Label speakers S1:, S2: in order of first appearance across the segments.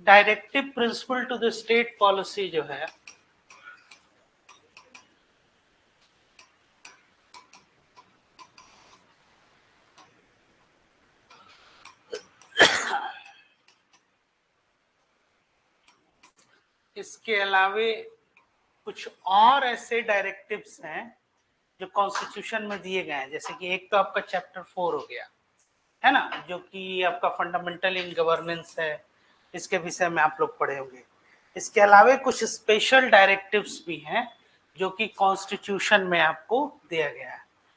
S1: Directive principle to the state policy जो है इसके अलावे कुछ और ऐसे डायरेक्टिव्स हैं जो कॉन्स्टिट्यूशन में दिए गए हैं, जैसे कि एक तो आपका चैप्टर 4 हो गया है ना, जो कि आपका फंडामेंटल इन गवर्नेंस है, इसके विषय में आप लोग पढ़े होंगे। इसके अलावा कुछ स्पेशल डायरेक्टिव्स भी हैं जो कि कॉन्स्टिट्यूशन में आपको दिया गया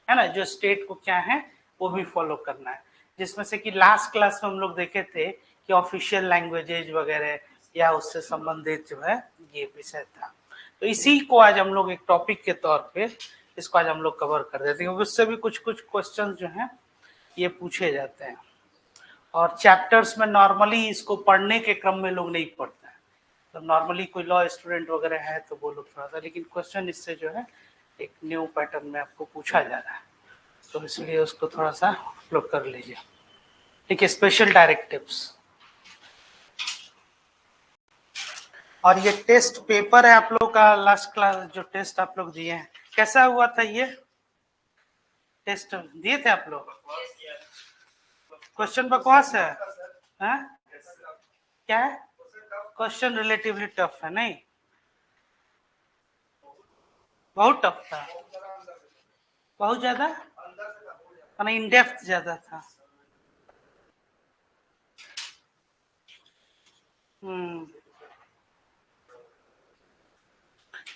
S1: है ना, जो स्टेट को क्या है वो भी फॉलो करना है, जिसमें से कि लास्ट क्लास में हम लोग देखे थे कि ऑफिशियल लैंग्वेजेज वगैरह या उससे संबंधित जो है ये विषय था। तो इसी को आज हम लोग एक टॉपिक के तौर पे इसको आज हम लोग कवर कर देते हैं, क्योंकि उससे भी कुछ कुछ क्वेश्चन जो हैं ये पूछे जाते हैं। और चैप्टर्स में नॉर्मली इसको पढ़ने के क्रम में लोग नहीं पढ़ते हैं, तो नॉर्मली कोई लॉ स्टूडेंट वगैरह है तो वो लोग थोड़ा सा, लेकिन क्वेश्चन इससे जो है एक न्यू पैटर्न में आपको पूछा जा रहा है, तो इसलिए उसको थोड़ा सा लोग कर लीजिए। ठीक है, स्पेशल डायरेक्टिव्स। और ये टेस्ट पेपर है आप लोग का, लास्ट क्लास जो टेस्ट आप लोग दिए हैं, कैसा हुआ था ये टेस्ट दिए थे आप लोग? क्वेश्चन बकवास है, है? क्या है? क्वेश्चन रिलेटिवली टफ है, नहीं बहुत टफ था, बहुत ज्यादा इन डेप्थ ज्यादा था।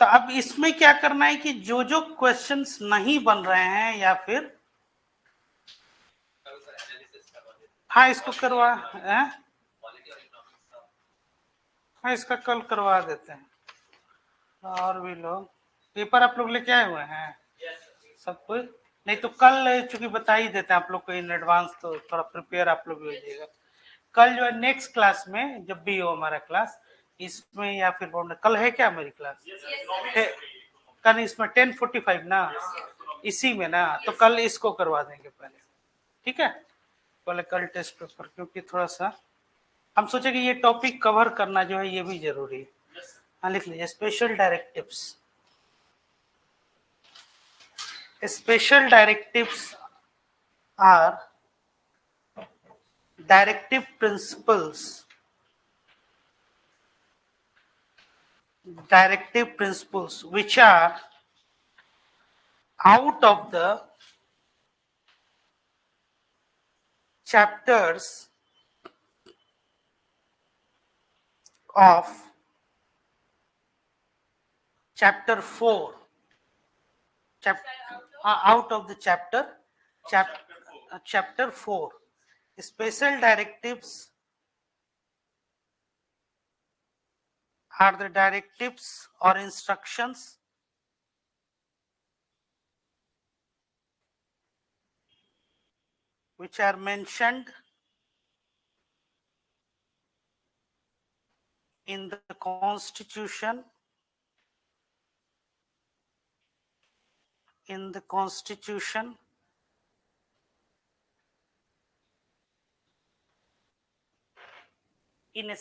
S1: तो अब इसमें क्या करना है कि जो जो क्वेश्चंस नहीं बन रहे हैं या फिर हाँ इसको करवा है? हाँ इसका कल करवा देते हैं। और भी लोग पेपर आप लोग लेके आए हुए हैं सब कुछ? नहीं तो कल चूंकि बता ही देते हैं आप लोग को इन एडवांस, तो थोड़ा प्रिपेयर आप लोग भी हो जाइएगा। कल जो है नेक्स्ट क्लास में जब भी हो हमारा क्लास इसमें, या फिर कल है क्या मेरी क्लास? कल इसमें 10:45 ना, इसी में ना, तो कल इसको करवा देंगे पहले, ठीक है? पहले कल टेस्ट पेपर, क्योंकि थोड़ा सा हम सोचे कि ये टॉपिक कवर करना जो है ये भी जरूरी है। हाँ लिख लीजिए, special directives. Special directives are directive principles which are out of the chapters of chapter 4, out of the chapter 4. Special directives are the directives or instructions which are mentioned in the Constitution, in a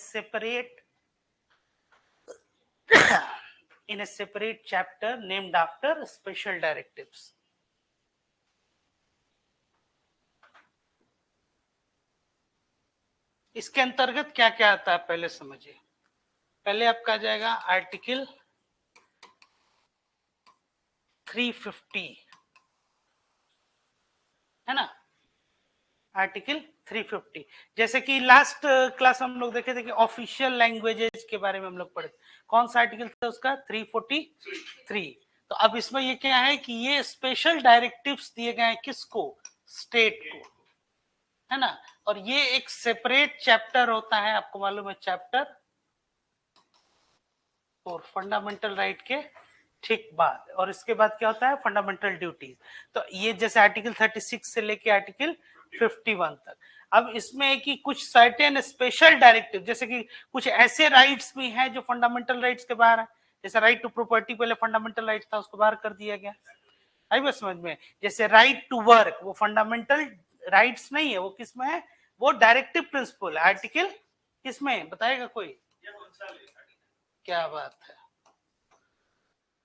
S1: separate chapter named after special directives. इसके अंतर्गत क्या क्या आता है पहले समझिए। पहले आपका आ जाएगा आर्टिकल 350, है ना, आर्टिकल 350। जैसे कि लास्ट क्लास हम लोग देखे थे कि ऑफिशियल लैंग्वेजेस के बारे में हम लोग पढ़े थे, कौन सा आर्टिकल था उसका? 343। तो अब इसमें ये क्या है कि ये स्पेशल डायरेक्टिव्स दिए गए हैं किसको? स्टेट को, है ना। और ये एक सेपरेट चैप्टर होता है, आपको मालूम है, चैप्टर 4 फंडामेंटल राइट के ठीक बाद। और इसके बाद क्या होता है? Fundamental duties. तो ये जैसे आर्टिकल 36 से लेके आर्टिकल 51 तक। अब इसमें है कि कुछ सर्टेन स्पेशल डायरेक्टिव, जैसे कि कुछ ऐसे राइट्स भी हैं जो फंडामेंटल राइट्स के बाहर है, जैसे राइट टू प्रॉपर्टी पहले फंडामेंटल राइट था, उसको बाहर कर दिया गया। आई बात समझ में? जैसे राइट टू वर्क, वो फंडामेंटल राइट्स नहीं है, वो किसमें है? वो डायरेक्टिव प्रिंसिपल है, आर्टिकल किसमें बताएगा कोई? क्या बात है,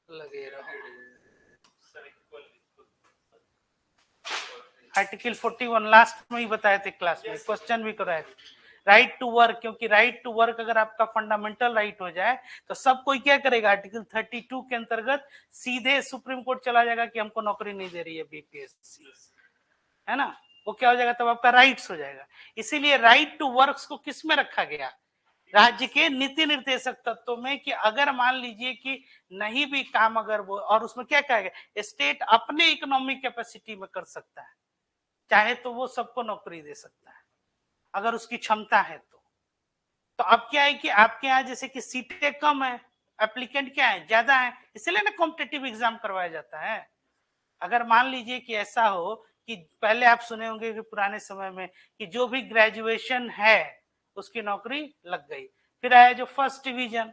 S1: लगे रहो। आर्टिकल 41 लास्ट में ही बताए थे क्लास में, क्वेश्चन भी कराए थे। राइट टू वर्क, क्योंकि राइट टू वर्क अगर आपका फंडामेंटल राइट हो जाए तो सब कोई क्या करेगा, आर्टिकल 32 के अंतर्गत सीधे सुप्रीम कोर्ट चला जाएगा कि हमको नौकरी नहीं दे रही है बीपीएससी, है ना। वो क्या हो जाएगा, तब आपका राइट्स हो जाएगा। इसीलिए राइट टू वर्क्स को किस में रखा गया, राज्य के नीति निर्देशक तत्वों में, कि अगर मान लीजिए कि नहीं भी काम अगर वो, और उसमें क्या कहेगा, स्टेट अपने इकोनॉमिक कैपेसिटी में कर सकता है, चाहे तो वो सबको नौकरी दे सकता है अगर उसकी क्षमता है तो अब क्या है कि आपके यहाँ जैसे कि सीटें कम है, एप्लीकेंट क्या है, ज्यादा है, इसलिए ना कॉम्पिटिटिव एग्जाम करवाया जाता है। अगर मान लीजिए कि ऐसा हो कि पहले आप सुने होंगे कि पुराने समय में कि जो भी ग्रेजुएशन है उसकी नौकरी लग गई, फिर आया जो फर्स्ट डिवीजन,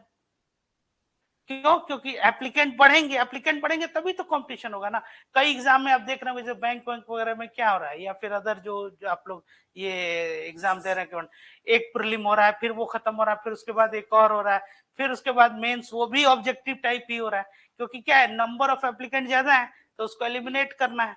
S1: क्यों, क्योंकि एप्लीकेंट बढ़ेंगे तभी तो कंपटीशन होगा ना। कई एग्जाम में आप देख रहे हो बैंक वगैरह में क्या हो रहा है, या फिर अदर जो आप लोग ये एग्जाम दे रहे हैं, एक प्रीलिम हो रहा है, फिर वो खत्म हो रहा है, फिर उसके बाद एक और हो रहा है, फिर उसके बाद मेंस, वो भी ऑब्जेक्टिव टाइप ही हो रहा है, क्योंकि क्या है, नंबर ऑफ एप्लीकेंट ज्यादा है तो उसको एलिमिनेट करना है।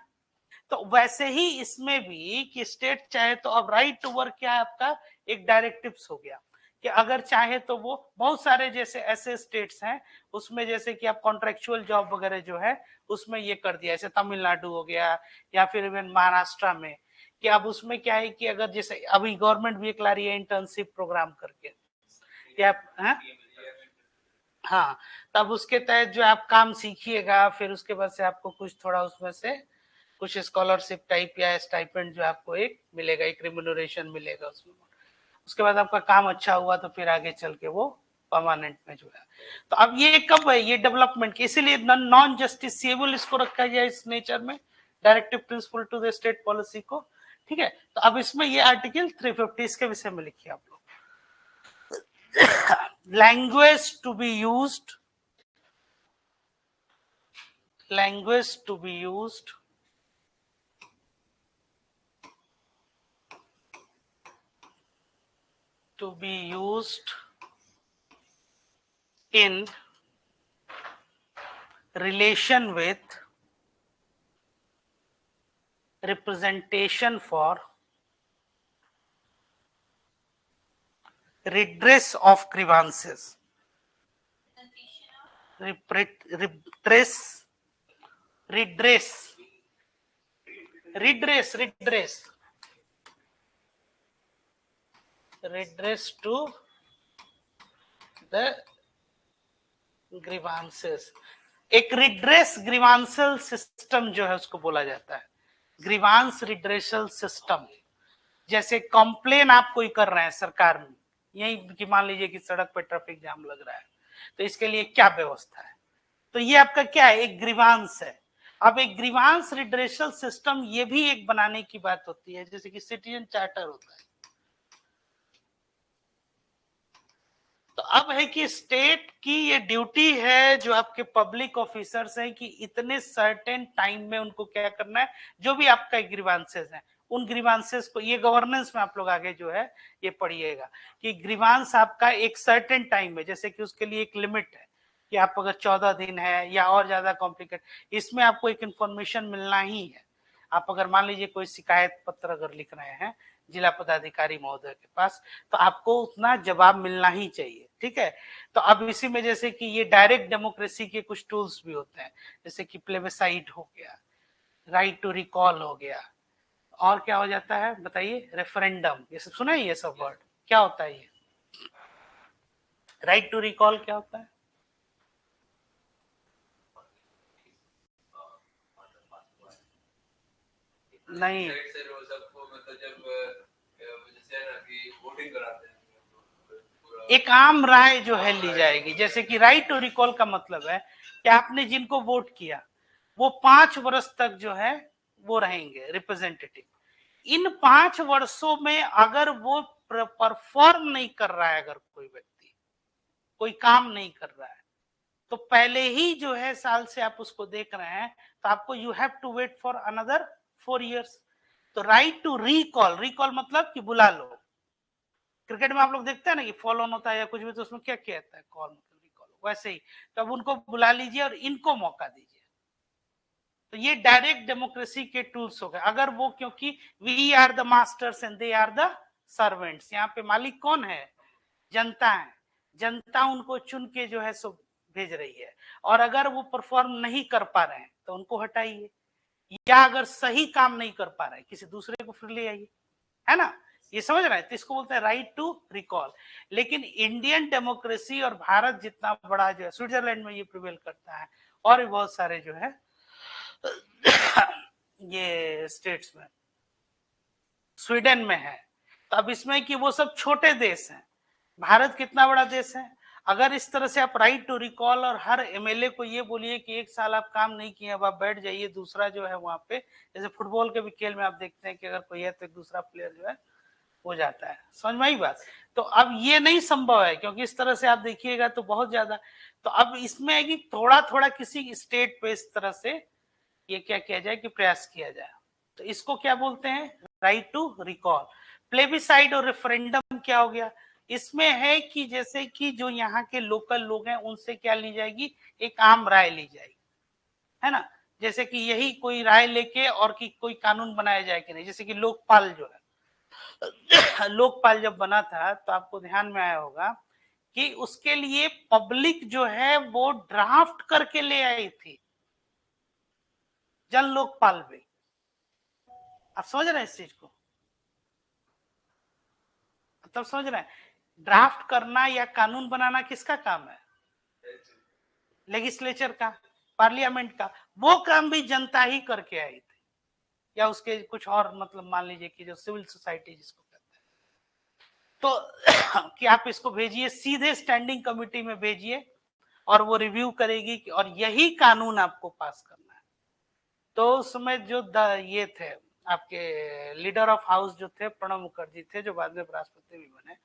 S1: तो वैसे ही इसमें भी कि स्टेट चाहे तो, अब राइट टू वर्क क्या है आपका, एक डायरेक्टिव्स हो गया कि अगर चाहे तो वो बहुत सारे जैसे ऐसे स्टेट्स हैं उसमें जैसे कि आप कॉन्ट्रेक्चुअल जॉब वगैरह जो है उसमें ये कर दिया, जैसे तमिलनाडु हो गया या फिर इवन महाराष्ट्र में, कि अब उसमें क्या है कि अगर जैसे अभी गवर्नमेंट भी एक ला रही है इंटर्नशिप प्रोग्राम करके, क्या है, हाँ, तब उसके तहत जो आप काम सीखिएगा, फिर उसके बाद से आपको कुछ थोड़ा उसमें से कुछ स्कॉलरशिप टाइप या स्टाइपेंड जो आपको एक मिलेगा, एक रिम्यूनरेशन मिलेगा उसमें। उसके बाद आपका काम अच्छा हुआ तो फिर आगे चल के वो परमानेंट में जो है। तो अब ये कब है, ये डेवलपमेंट की, इसीलिए नॉन जस्टिसेबल इसको रखा गया इस नेचर में, directive principle to the state policy को, ठीक है। तो अब इसमें ये आर्टिकल 350 के विषय में लिखिए आप लोग। Language to be used, language to be used in relation with representation for redress of grievances, redress to the grievances। एक रिड्रेस ग्रीवांसल सिस्टम जो है उसको बोला जाता है ग्रीवांस रिड्रेसल सिस्टम। जैसे कंप्लेन आप कोई कर रहे हैं सरकार में, यही कि मान लीजिए कि सड़क पर ट्रैफिक जाम लग रहा है, तो इसके लिए क्या व्यवस्था है, तो ये आपका क्या है, एक ग्रीवांस है। अब एक ग्रीवांस रिड्रेसल सिस्टम ये भी एक बनाने की बात होती है, जैसे कि सिटीजन चार्टर होता है। तो अब है कि स्टेट की ये ड्यूटी है, जो आपके पब्लिक ऑफिसर्स हैं, कि इतने सर्टेन टाइम में उनको क्या करना है, जो भी आपका ग्रीवांसेस है उन ग्रीवांसेस को, ये गवर्नेंस में आप लोग आगे जो है ये पढ़िएगा कि ग्रीवांस आपका एक सर्टेन टाइम में, जैसे कि उसके लिए एक लिमिट है कि आप अगर 14 दिन है या और ज्यादा कॉम्प्लिकेट, इसमें आपको एक इंफॉर्मेशन मिलना ही है। आप अगर मान लीजिए कोई शिकायत पत्र अगर लिख रहे हैं जिला पदाधिकारी महोदय के पास, तो आपको उतना जवाब मिलना ही चाहिए, ठीक है। तो अब इसी में जैसे कि ये डायरेक्ट डेमोक्रेसी के कुछ टूल्स भी होते हैं, जैसे कि प्लेबिसाइट हो गया, राइट टू रिकॉल हो गया, और क्या हो जाता है बताइए, रेफरेंडम, ये सब सुना है, ये सब वर्ड क्या होता है, ये राइट टू रिकॉल क्या होता है? नहीं, एक आम राय जो है ली जाएगी, जैसे कि राइट टू रिकॉल का मतलब है कि आपने जिनको वोट किया वो 5 वर्ष तक जो है वो रहेंगे रिप्रेजेंटेटिव। इन 5 वर्षों में अगर वो परफॉर्म नहीं कर रहा है, अगर कोई व्यक्ति कोई काम नहीं कर रहा है, तो पहले ही जो है साल से आप उसको देख रहे हैं, तो आपको you have to wait for another 4 years। तो राइट टू रिकॉल, रिकॉल मतलब कि बुला लो, क्रिकेट में आप लोग देखते हैं ना कि फॉल ऑन होता है या कुछ भी, तो उसमें क्या कहता है, कॉल मतलब रिकॉल, वैसे ही तो अब उनको बुला लीजिए और इनको मौका दीजिए। तो ये डायरेक्ट डेमोक्रेसी के टूल्स हो गए। अगर वो, क्योंकि we are the masters and they are the servants, यहाँ पे मालिक कौन है, जनता है, जनता उनको चुन के जो है सो भेज रही है, और अगर वो परफॉर्म नहीं कर पा रहे हैं तो उनको हटाइए, या अगर सही काम नहीं कर पा रहे हैं किसी दूसरे को फिर ले आइए, है ना, ये समझ रहे हैं, तो इसको बोलते हैं राइट टू रिकॉल। लेकिन इंडियन डेमोक्रेसी और भारत जितना बड़ा जो है, स्विट्जरलैंड में ये प्रिवेल करता है, और भी बहुत सारे जो है ये स्टेट्स में, स्वीडन में है। तो अब इसमें कि वो सब छोटे देश हैं, भारत कितना बड़ा देश है। अगर इस तरह से आप राइट टू रिकॉल और हर एमएलए को ये बोलिए कि 1 साल आप काम नहीं किए, अब आप बैठ जाइए, दूसरा जो है वहां पे, जैसे फुटबॉल के भी खेल में आप देखते हैं कि अगर कोई है तो एक दूसरा प्लेयर जो है हो जाता है, समझ में आई बात। तो अब ये नहीं संभव है, क्योंकि इस तरह से आप देखिएगा तो बहुत ज्यादा, तो अब इसमें है कि थोड़ा थोड़ा किसी स्टेट पे इस तरह से ये क्या किया जाए कि प्रयास किया जाए। तो इसको क्या बोलते हैं, राइट टू रिकॉल। प्लेबिसाइड और रेफरेंडम क्या हो गया, इसमें है कि जैसे कि जो यहाँ के लोकल लोग हैं उनसे क्या ली जाएगी, एक आम राय ली जाएगी, है ना, जैसे कि यही कोई राय लेके और कि कोई कानून बनाया जाए कि नहीं। जैसे कि लोकपाल जो है, लोकपाल जब बना था तो आपको ध्यान में आया होगा कि उसके लिए पब्लिक जो है वो ड्राफ्ट करके ले आई थी, जन लोकपाल पे। आप समझ रहे हैं इस चीज को, तब समझ रहे हैं, ड्राफ्ट करना या कानून बनाना किसका काम है, लेजिस्लेचर का, पार्लियामेंट का। वो काम भी जनता ही करके आई थी, या उसके कुछ और मतलब मान लीजिए कि जो सिविल सोसाइटी जिसको कहते हैं, तो कि आप इसको भेजिए सीधे स्टैंडिंग कमिटी में भेजिए, और वो रिव्यू करेगी और यही कानून आपको पास करना है। तो उसमें जो ये थे आपके लीडर ऑफ हाउस जो थे, प्रणब मुखर्जी थे, जो बाद में राष्ट्रपति भी बने,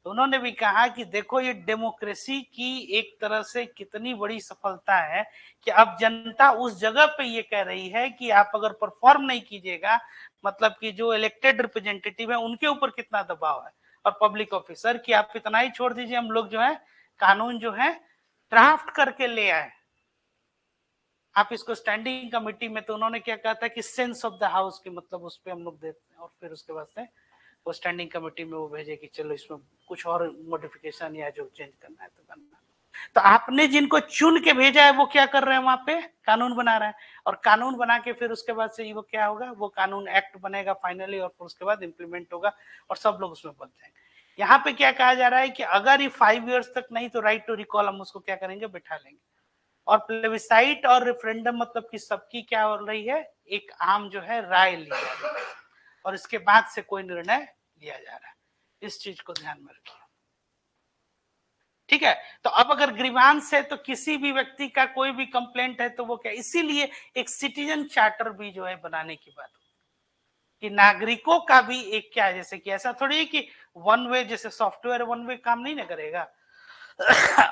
S1: तो उन्होंने भी कहा कि देखो ये डेमोक्रेसी की एक तरह से कितनी बड़ी सफलता है कि अब जनता उस जगह पे ये कह रही है कि आप अगर परफॉर्म नहीं कीजिएगा, मतलब कि जो इलेक्टेड रिप्रेजेंटेटिव है उनके ऊपर कितना दबाव है, और पब्लिक ऑफिसर कि आप इतना ही छोड़ दीजिए, हम लोग जो है कानून जो है ड्राफ्ट करके ले आए, आप इसको स्टैंडिंग कमेटी में। तो उन्होंने क्या कहा था कि सेंस ऑफ द हाउस की मतलब उस पर हम लोग देते हैं, और फिर उसके बाद से वो स्टैंडिंग कमेटी में वो भेजे कि चलो इसमें कुछ और मॉडिफिकेशन या जो चेंज करना है तो करना। तो आपने जिनको चुन के भेजा है वो क्या कर रहे हैं, वहां पे कानून बना रहे हैं, और कानून बना के फिर उसके बाद से वो क्या होगा, वो कानून एक्ट बनेगा फाइनली, और फिर उसके बाद इंप्लीमेंट होगा और सब लोग उसमें बन जाएंगे। यहाँ पे क्या कहा जा रहा है कि अगर ये 5 इयर्स तक नहीं तो राइट टू रिकॉल हम उसको क्या करेंगे, बिठा लेंगे। और प्लेबिसाइट और रेफरेंडम मतलब कि सबकी क्या हो रही है, एक आम जो है राय ली जा रही है, और इसके बाद से कोई निर्णय लिया जा रहा है। इस चीज को ध्यान में रखिए, ठीक है। तो अब अगर ग्रीवांस है तो किसी भी व्यक्ति का कोई भी कंप्लेंट है तो वो क्या, इसीलिए एक सिटीजन चार्टर भी जो है बनाने की बात कि नागरिकों का भी एक क्या है, जैसे कि ऐसा थोड़ी है कि वन वे, जैसे सॉफ्टवेयर वन वे काम नहीं ना करेगा।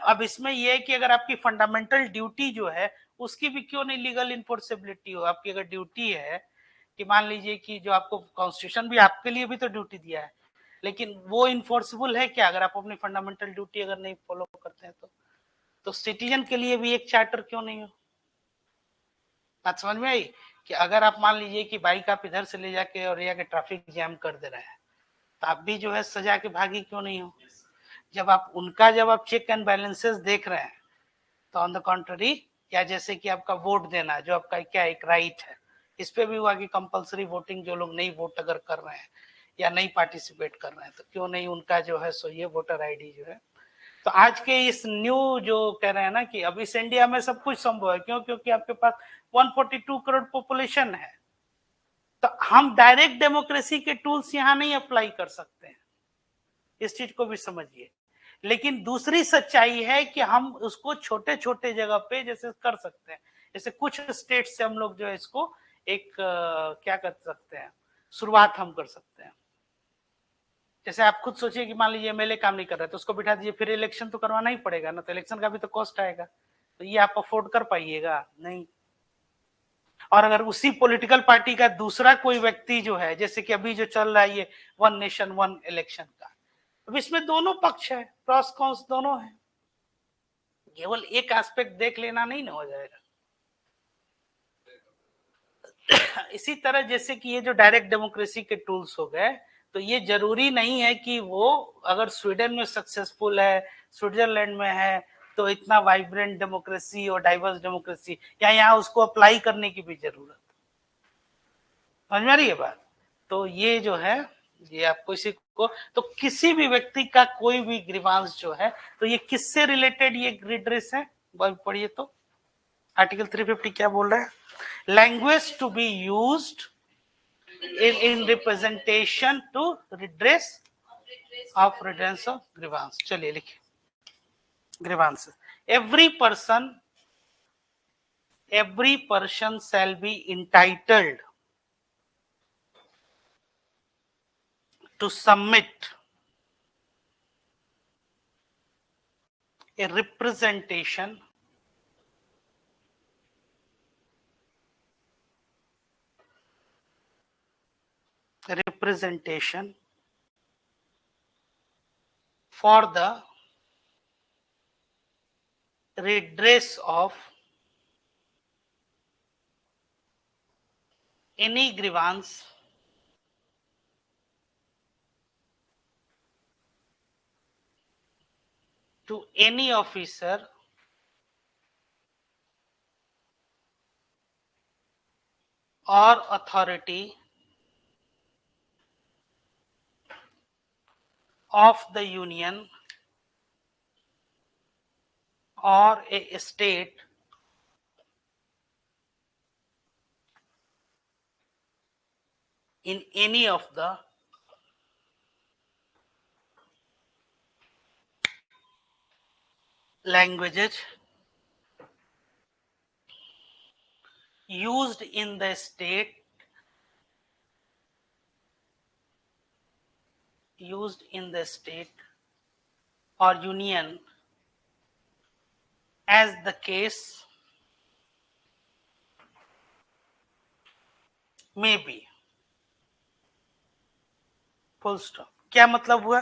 S1: अब इसमें यह है कि अगर आपकी फंडामेंटल ड्यूटी जो है उसकी भी क्यों नहीं लीगल इन्फोर्सेबिलिटी हो। आपकी अगर ड्यूटी है कि मान लीजिए कि जो आपको कॉन्स्टिट्यूशन भी आपके लिए भी तो ड्यूटी दिया है, लेकिन वो इन्फोर्सेबल है क्या अगर आप अपनी फंडामेंटल ड्यूटी अगर नहीं फॉलो करते हैं तो सिटीजन के लिए भी एक चार्टर क्यों नहीं हो। बात समझ में आई कि अगर आप मान लीजिए कि बाइक आप इधर से ले जाके और या के ट्रैफिक जैम कर दे रहे हैं, तो आप भी जो है सजा के भागी क्यों नहीं हो। जब आप उनका जब आप चेक एंड बैलेंसेस देख रहे हैं तो ऑन द कॉन्ट्ररी, या जैसे कि आपका वोट देना जो आपका क्या एक राइट है, इस पे भी हुआ कि कंपलसरी वोटिंग, जो लोग नहीं वोट अगर कर रहे हैं या नहीं पार्टिसिपेट कर रहे हैं तो क्यों नहीं उनका जो है सो ये वोटर आईडी जो है। तो आज के इस न्यू जो कह रहे हैं ना कि अब इस इंडिया में सब कुछ संभव है, क्यों, क्योंकि आपके पास 142 करोड़ पॉपुलेशन है। तो हम डायरेक्ट डेमोक्रेसी के टूल्स यहाँ नहीं अप्लाई कर सकते हैं, इस चीज को भी समझिए। लेकिन दूसरी सच्चाई है कि हम उसको छोटे छोटे जगह पे जैसे कर सकते हैं, जैसे कुछ स्टेट से हम लोग जो है इसको एक क्या कर सकते हैं, शुरुआत हम कर सकते हैं। जैसे आप खुद सोचिए कि मान लीजिए एमएलए काम नहीं कर रहा है तो उसको बिठा दीजिए, फिर इलेक्शन तो करवाना ही पड़ेगा ना, तो इलेक्शन का भी तो कॉस्ट आएगा, तो ये आप अफोर्ड कर पाइएगा नहीं। और अगर उसी पॉलिटिकल पार्टी का दूसरा कोई व्यक्ति जो है, जैसे कि अभी जो चल रहा है ये वन नेशन वन इलेक्शन का, अब इसमें दोनों पक्ष है, प्रॉस कॉन्स दोनों है, केवल एक एस्पेक्ट देख लेना नहीं ना हो जाएगा। इसी तरह जैसे कि ये जो डायरेक्ट डेमोक्रेसी के टूल्स हो गए, तो ये जरूरी नहीं है कि वो अगर स्वीडन में सक्सेसफुल है, स्विट्जरलैंड में है, तो इतना वाइब्रेंट डेमोक्रेसी और डाइवर्स डेमोक्रेसी या यहाँ उसको अप्लाई करने की भी जरूरत, समझ में आ रही है बात। तो ये जो है ये आपको इसी को, तो किसी भी व्यक्ति का कोई भी ग्रीवांस जो है, तो ये किससे रिलेटेड ये रिड्रेस है, पढ़िए तो आर्टिकल 350 क्या बोल रहा है, language to be used in representation to redress of grievance। चलिए लिखिए, grievance, every person shall be entitled to submit a representation for the redress of any grievance to any officer or authority of the union or a state in any of the languages used in the state or union as the case may be। Full stop. क्या मतलब हुआ,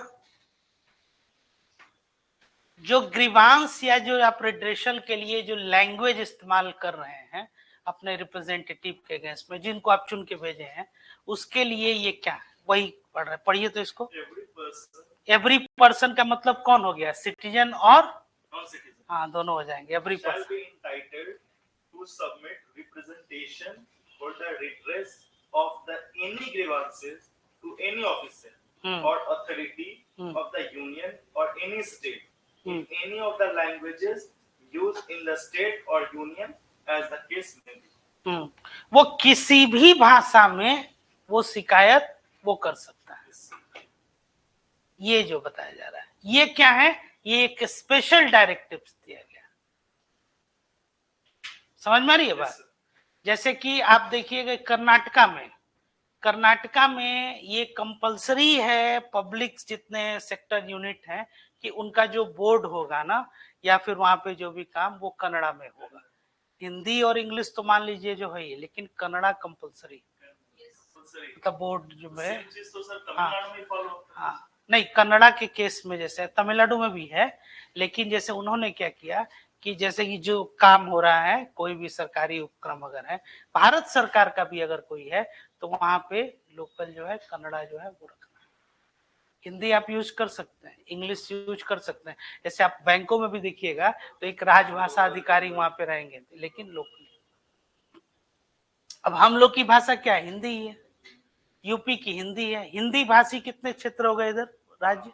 S1: जो grievance या जो आप रिड्रेशन के लिए जो लैंग्वेज इस्तेमाल कर रहे हैं अपने रिप्रेजेंटेटिव के अगेंस्ट में, जिनको आप चुन के भेजे हैं, उसके लिए ये क्या है, वही पढ़ रहे, पढ़िए तो इसको। एवरी पर्सन का मतलब कौन हो गया, सिटीजन और नॉन सिटीजन, हाँ दोनों हो जाएंगे। Every person entitled to submit representation for the redress of the any grievances to any officer और अथॉरिटी ऑफ द यूनियन और any state in any of the languages used in the state or union as the case may be। वो किसी भी भाषा में वो शिकायत वो कर सकता है, ये जो बताया जा रहा है। ये क्या है, ये एक स्पेशल डायरेक्टिव दिया गया, समझ में आ रही है बात। जैसे कि आप देखिएगा कर्नाटका में ये कंपलसरी है, पब्लिक जितने सेक्टर यूनिट हैं कि उनका जो बोर्ड होगा ना, या फिर वहां पे जो भी काम वो कन्नड़ा में होगा। हिंदी और इंग्लिश तो मान लीजिए जो है, लेकिन कन्नड़ा कंपलसरी, मतलब बोर्ड जो है। हाँ नहीं, कन्नड़ा के केस में जैसे तमिलनाडु में भी है, लेकिन जैसे उन्होंने क्या किया कि जैसे कि जो काम हो रहा है, कोई भी सरकारी उपक्रम अगर है, भारत सरकार का भी अगर कोई है, तो वहां पे लोकल जो है कन्नड़ा जो है वो रखना है। हिंदी आप यूज कर सकते हैं, इंग्लिश यूज कर सकते हैं। जैसे आप बैंकों में भी देखिएगा तो एक राजभाषा अधिकारी वहां पे रहेंगे, लेकिन लोकल। अब हम लोग की भाषा क्या है, हिंदी ही है, यूपी की हिंदी है। हिंदी भाषी कितने क्षेत्र हो गए इधर राज्य,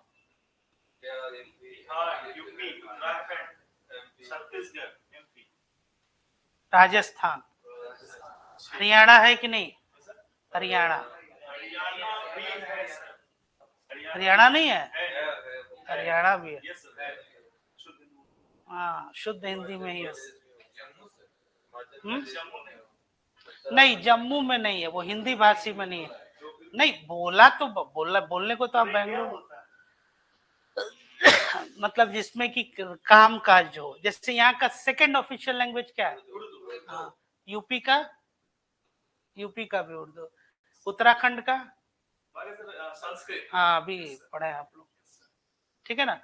S1: राजस्थान, हरियाणा है कि नहीं, हरियाणा नहीं है, हरियाणा भी है, हाँ शुद्ध हिंदी में ही है। नहीं जम्मू में नहीं है, वो हिंदी भाषी में नहीं है। नहीं बोला तो बोलने को तो आप बेंगलुरु मतलब जिसमें कि काम काज हो, जैसे यहाँ का सेकंड ऑफिशियल लैंग्वेज क्या है, हाँ यूपी का भी उर्दू, उत्तराखंड का संस्कृत, हाँ अभी पढ़े आप लोग, ठीक है ना।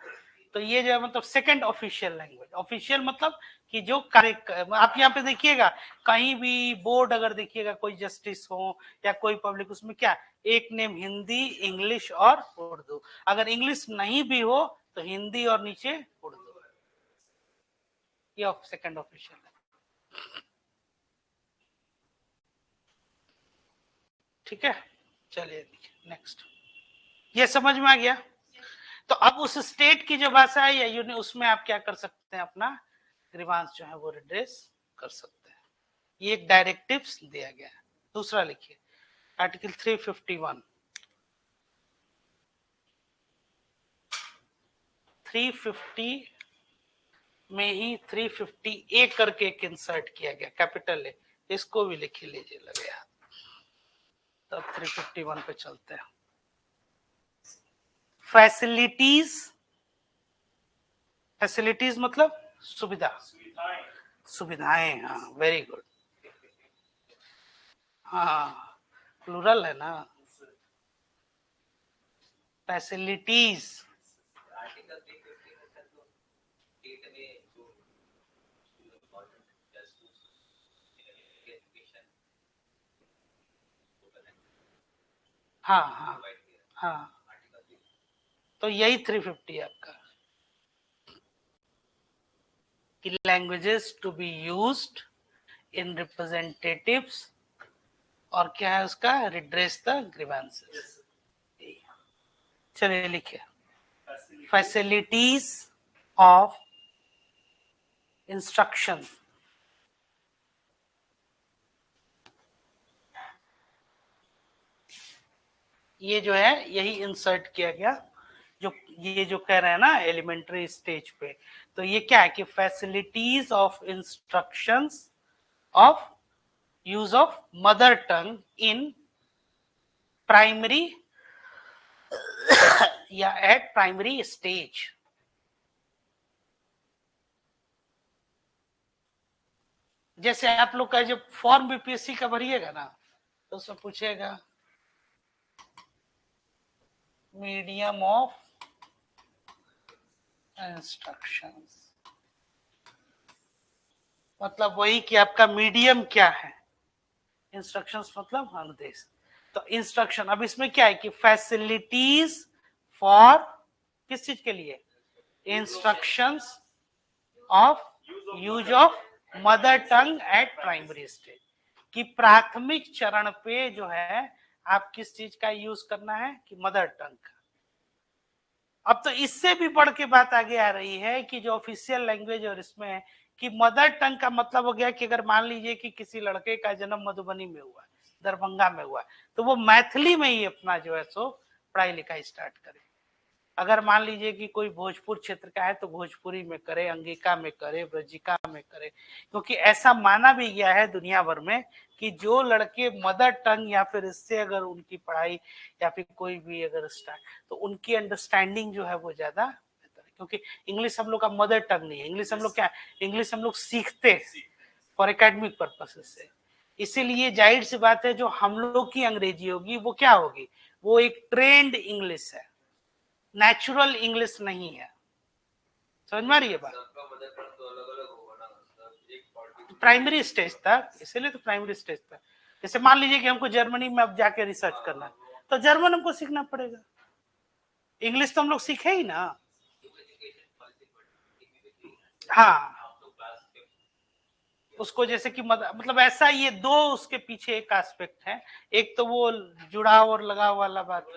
S1: तो ये जो है मतलब सेकंड ऑफिशियल लैंग्वेज। ऑफिशियल मतलब कि जो कार्य, आप यहाँ पे देखिएगा कहीं भी बोर्ड अगर देखिएगा कोई जस्टिस हो या कोई पब्लिक, उसमें क्या एक नेम हिंदी, इंग्लिश और उर्दू। अगर इंग्लिश नहीं भी हो तो हिंदी और नीचे उर्दू, ये सेकंड ऑफिशियल है। ठीक है, चलिए नेक्स्ट। ये समझ में आ गया। तो अब उस स्टेट की जो भाषा है या यूनियन, उसमें आप क्या कर सकते हैं, अपना ग्रीवांस जो है वो रिड्रेस कर सकते हैं। ये एक डायरेक्टिव्स दिया गया है। दूसरा लिखिए आर्टिकल 351। 350 में ही 350 ए करके एक इंसर्ट किया गया, कैपिटल ए, इसको भी लिख लीजिए लगे हाथ। तब 351 पे चलते हैं। फैसिलिटीज, फैसिलिटीज मतलब सुविधा, सुविधाएं, हाँ वेरी गुड। हाँ प्लूरल है ना, फैसिलिटीज। हाँ हाँ हाँ, तो यही 350 है आपका कि languages to be used in representatives, और क्या है उसका, रिड्रेस द ग्रीवेंसेस। चलिए लिखिए फैसिलिटीज ऑफ इंस्ट्रक्शन। ये जो है यही इंसर्ट किया गया, जो ये जो कह रहे हैं ना एलिमेंट्री स्टेज पे, तो ये क्या है कि facilities of instructions of use of mother tongue in primary या एट प्राइमरी स्टेज। जैसे आप लोग का जब फॉर्म बीपीएससी का भरिएगा ना, तो उसमें पूछेगा मीडियम ऑफ इंस्ट्रक्शंस, मतलब वही कि आपका मीडियम क्या है, इंस्ट्रक्शंस मतलब अनुदेश। तो इंस्ट्रक्शन, अब इसमें क्या है कि फैसिलिटीज फॉर किस चीज के लिए, instructions of use of mother tongue eight primary stage, कि प्राथमिक चरण पे जो है आप किस चीज का यूज करना है, कि मदर टंग का। अब तो इससे भी बढ़ के बात आगे आ रही है कि जो ऑफिशियल लैंग्वेज और इसमें है कि मदर टंग का मतलब हो गया कि अगर मान लीजिए कि किसी लड़के का जन्म मधुबनी में हुआ, दरभंगा में हुआ, तो वो मैथिली में ही अपना जो है सो पढ़ाई लिखाई स्टार्ट करे। अगर मान लीजिए कि कोई भोजपुर क्षेत्र का है तो भोजपुरी में करे, अंगिका में करे, ब्रजिका में करे, क्योंकि ऐसा माना भी गया है दुनिया भर में कि जो लड़के मदर टंग या फिर इससे अगर उनकी पढ़ाई या फिर कोई भी अगर स्टार्ट, तो उनकी अंडरस्टैंडिंग जो है वो ज्यादा बेहतर है। क्योंकि इंग्लिश हम लोग का मदर टंग नहीं है, इंग्लिश हम लोग क्या, इंग्लिश हम लोग सीखते हैं फॉर एकेडमिक पर्पसेस से। इसीलिए जाहिर सी बात है जो हम लोग की अंग्रेजी होगी वो क्या होगी, वो एक ट्रेंड इंग्लिश है, नेचुरल इंग्लिश नहीं है। समझ में आ रही है बात, प्राइमरी स्टेज तक, इसीलिए तो प्राइमरी स्टेज तक। जैसे मान लीजिए कि हमको जर्मनी में अब जाके रिसर्च करना है, तो जर्मन हमको सीखना पड़ेगा, इंग्लिश तो हम लोग सीखे ही ना। हाँ, उसको जैसे कि मतलब ऐसा, ये दो उसके पीछे एक एस्पेक्ट है, एक तो वो जुड़ाव और लगाव वाला बात,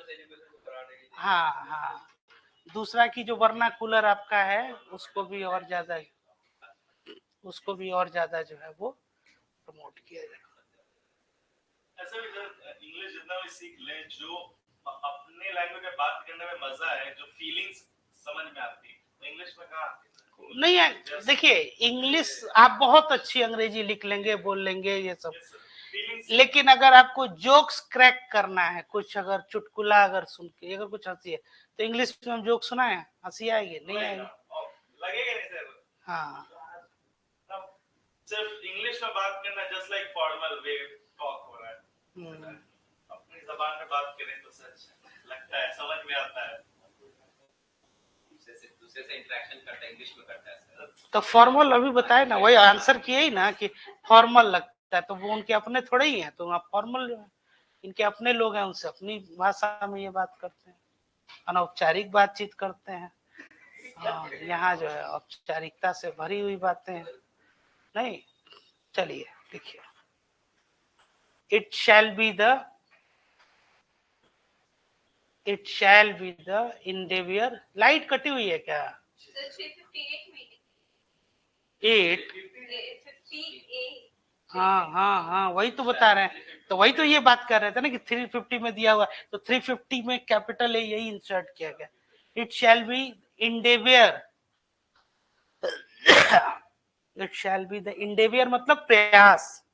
S1: हाँ हाँ, दूसरा की जो वर्नाकुलर आपका है उसको भी और ज्यादा, उसको भी और ज्यादा जो है वो प्रमोट किया जाए।
S2: ऐसा भी इंग्लिश जितना भी सीख ले, जो अपने लैंग्वेज में बात करने में मजा है, जो फीलिंग्स समझ में आती है, तो इंग्लिश में कहाँ
S1: नहीं है। देखिए इंग्लिश आप बहुत अच्छी अंग्रेजी लिख लेंगे, बोल लेंगे ये सब, लेकिन अगर आपको जोक्स क्रैक करना है, कुछ अगर चुटकुला अगर सुन के अगर कुछ हंसी है, तो इंग्लिश में हम जोक सुनाए, हंसी आएगी नहीं आएगी,
S2: लगेगा नहीं सर।
S1: हाँ,
S2: सिर्फ इंग्लिश में बात करना just like formal way talk हो रहा है, अपनी जबान में बात करें तो सच लगता है, समझ में आता है।
S3: दूसरे से इंटरेक्शन करता है, इंग्लिश में करता है।
S1: तो फॉर्मल अभी बताए ना, वही आंसर किए ही ना कि फॉर्मल लगता है, तो वो उनके अपने थोड़े ही हैं, तो आप फॉर्मल जो है इनके अपने लोग हैं, उनसे अपनी भाषा में ये बात करते हैं, अनौपचारिक बातचीत करते हैं। हाँ, यहाँ जो है औपचारिकता से भरी हुई बातें हैं। नहीं, चलिए देखिए, it shall be the endeavour. Light कटी हुई है क्या? 8। हाँ, वही तो बता रहे हैं, तो वही तो ये बात कर रहे थे ना कि 350 में दिया हुआ, तो 350 में कैपिटल ए यही इंसर्ट किया गया। It shall be endeavour, it shall be the endeavour मतलब प्रयास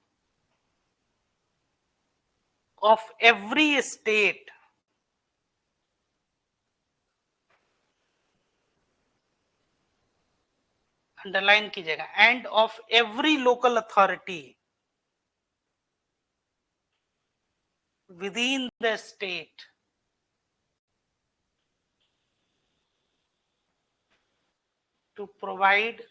S1: ऑफ एवरी स्टेट, अंडरलाइन कीजिएगा, and of every local authority within the state to provide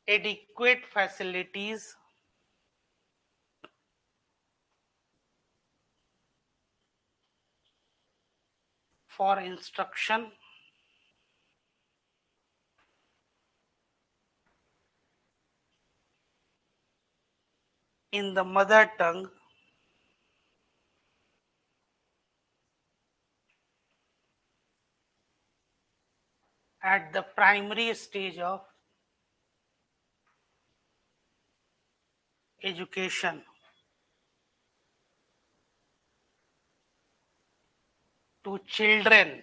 S1: adequate facilities for instruction in the mother tongue at the primary stage of education to children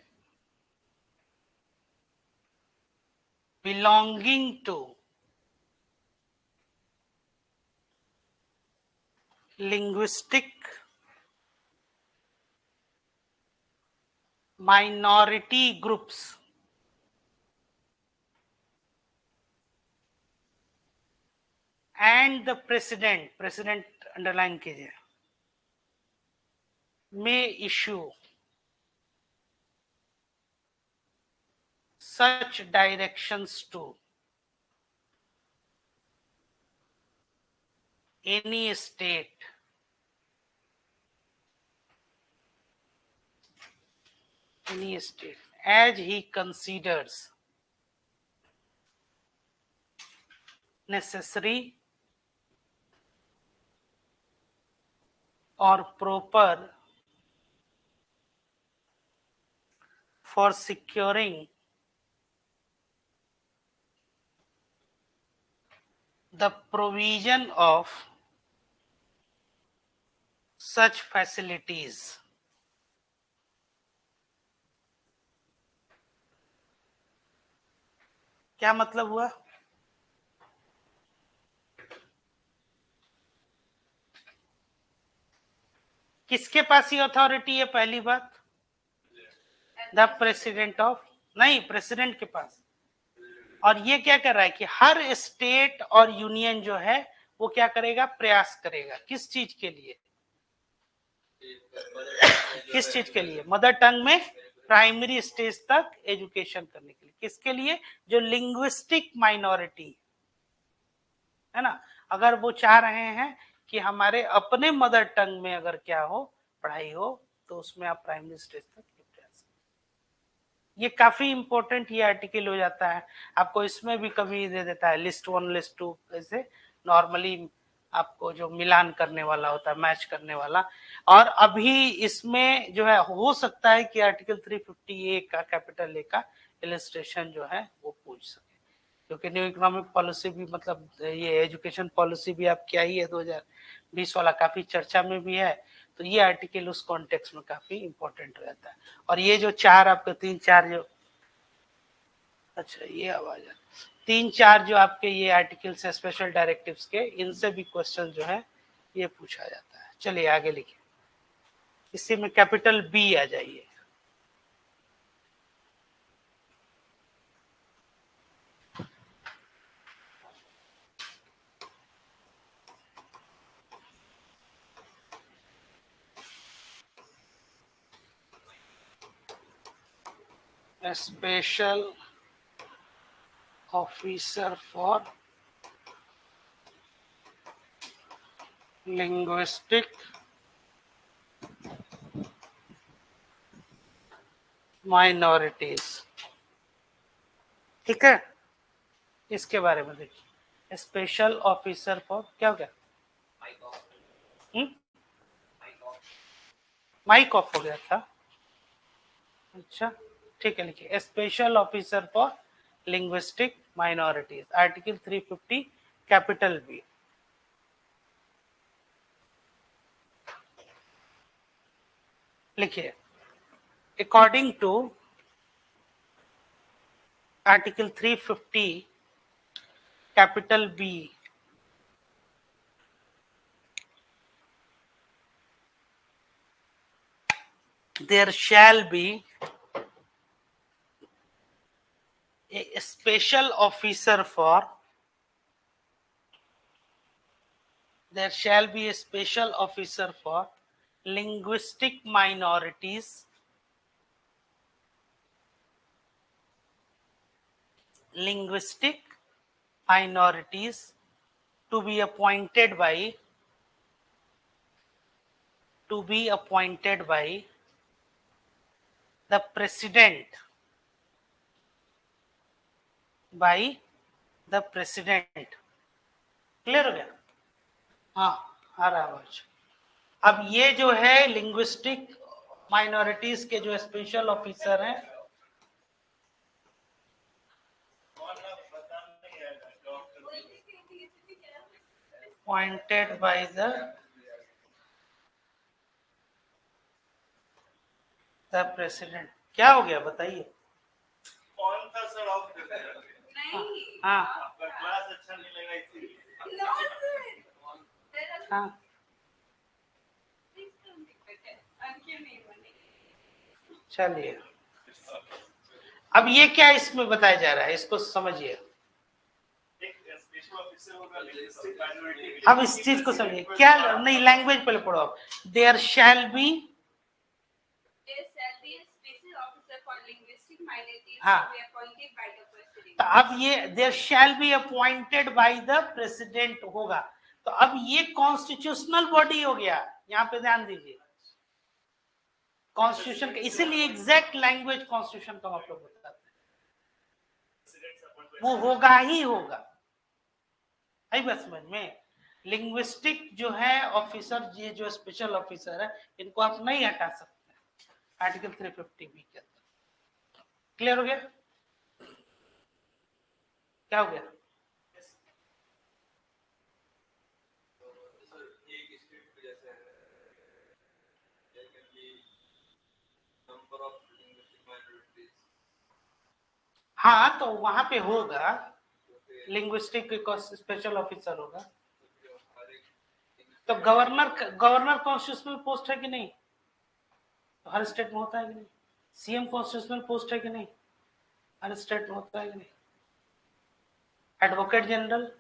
S1: belonging to linguistic minority groups and the president underline कीजिए, may issue such directions to any state as he considers necessary or proper for securing the provision of such facilities. क्या मतलब हुआ? किसके पास ये authority है? पहली बात, the president of, नहीं, प्रेसिडेंट के पास। और ये क्या कर रहा है कि हर स्टेट और यूनियन जो है वो क्या करेगा? प्रयास करेगा। किस चीज के लिए? किस चीज के लिए? मदर टंग में प्राइमरी स्टेज तक एजुकेशन करने के लिए। किसके लिए? जो लिंग्विस्टिक माइनॉरिटी है ना, अगर वो चाह रहे हैं कि हमारे अपने मदर टंग में अगर क्या हो, पढ़ाई हो, तो उसमें आप प्राइमरी स्टेज तक प्रयास। ये काफी इंपॉर्टेंट ये आर्टिकल हो जाता है आपको, इसमें भी कभी दे देता है लिस्ट 1 लिस्ट 2, ऐसे नॉर्मली आपको जो मिलान करने वाला होता है, मैच करने वाला। और अभी इसमें जो है हो सकता है कि आर्टिकल 350A का कैपिटल ए का इलस्ट्रेशन जो है वो पूछ सके, क्योंकि न्यू इकोनॉमिक पॉलिसी भी मतलब ये एजुकेशन पॉलिसी भी आपकी आई है 2020 वाला, काफी चर्चा में भी है, तो ये आर्टिकल उस कॉन्टेक्स्ट में काफी इंपॉर्टेंट रहता है। और ये जो चार आपके 3-4 जो, अच्छा ये आवाज है, 3-4 जो आपके ये आर्टिकल्स है स्पेशल डायरेक्टिव्स के, इनसे भी क्वेश्चन जो है ये पूछा जाता है। चलिए आगे लिखिए, इसी में कैपिटल बी आ जाइए। Special officer for linguistic minorities. ठीक है, इसके बारे में देखिए, स्पेशल ऑफिसर फॉर क्या हो गया, माइक ऑफ हो गया था। अच्छा ठीक है, लिखिए special officer for linguistic minorities, article 350 capital B. लिखिए according to article 350 capital B, there shall be a special officer for, there shall be a special officer for linguistic minorities, linguistic minorities to be appointed by, to be appointed by the president, by the president। Clear हो गया? हाँ आ रहा है आवाज। अब ये जो है लिंग्विस्टिक माइनॉरिटीज के जो स्पेशल ऑफिसर हैं, appointed by the president। क्या हो गया बताइए?
S2: कौन था सर ऑफ कर दिया?
S4: नहीं,
S1: हाँ
S2: आपका क्लास अच्छा नहीं लगा इसीलिए।
S4: no sir,
S1: हाँ चलिए, अब ये क्या इसमें बताया जा रहा है, इसको समझिए।
S2: एक स्पेशल ऑफिसर होगा लिंग्विस्टिक माइनॉरिटी।
S1: अब इस चीज को समझिए, क्या नहीं, लैंग्वेज पहले पढ़ो आप। There shall be,
S4: there shall be a special officer for linguistic minorities
S1: हाँ।
S4: to be appointed by the president।
S1: तो अब ये there shall be appointed by the president होगा, तो अब ये कॉन्स्टिट्यूशनल बॉडी हो गया। यहाँ पे ध्यान दीजिए, कॉन्स्टिट्यूशन का, इसीलिए एग्जैक्ट लैंग्वेज कॉन्स्टिट्यूशन का मतलब बताते हैं, वो होगा ही होगा। आई बात समझ में? लिंग्विस्टिक जो है ऑफिसर, ये जो स्पेशल ऑफिसर है, इनको आप नहीं हटा सकते आर्टिकल 350 बी के अंदर। क्लियर हो गया? क्या हो गया? हाँ तो वहां पे होगा लिंग्विस्टिक स्पेशल ऑफिसर होगा। तो गवर्नर कॉन्स्टिट्यूशनल पोस्ट है कि नहीं? तो हर स्टेट में होता है कि नहीं? सीएम कॉन्स्टिट्यूशनल पोस्ट है कि नहीं? हर स्टेट में होता है कि नहीं? एडवोकेट जनरल,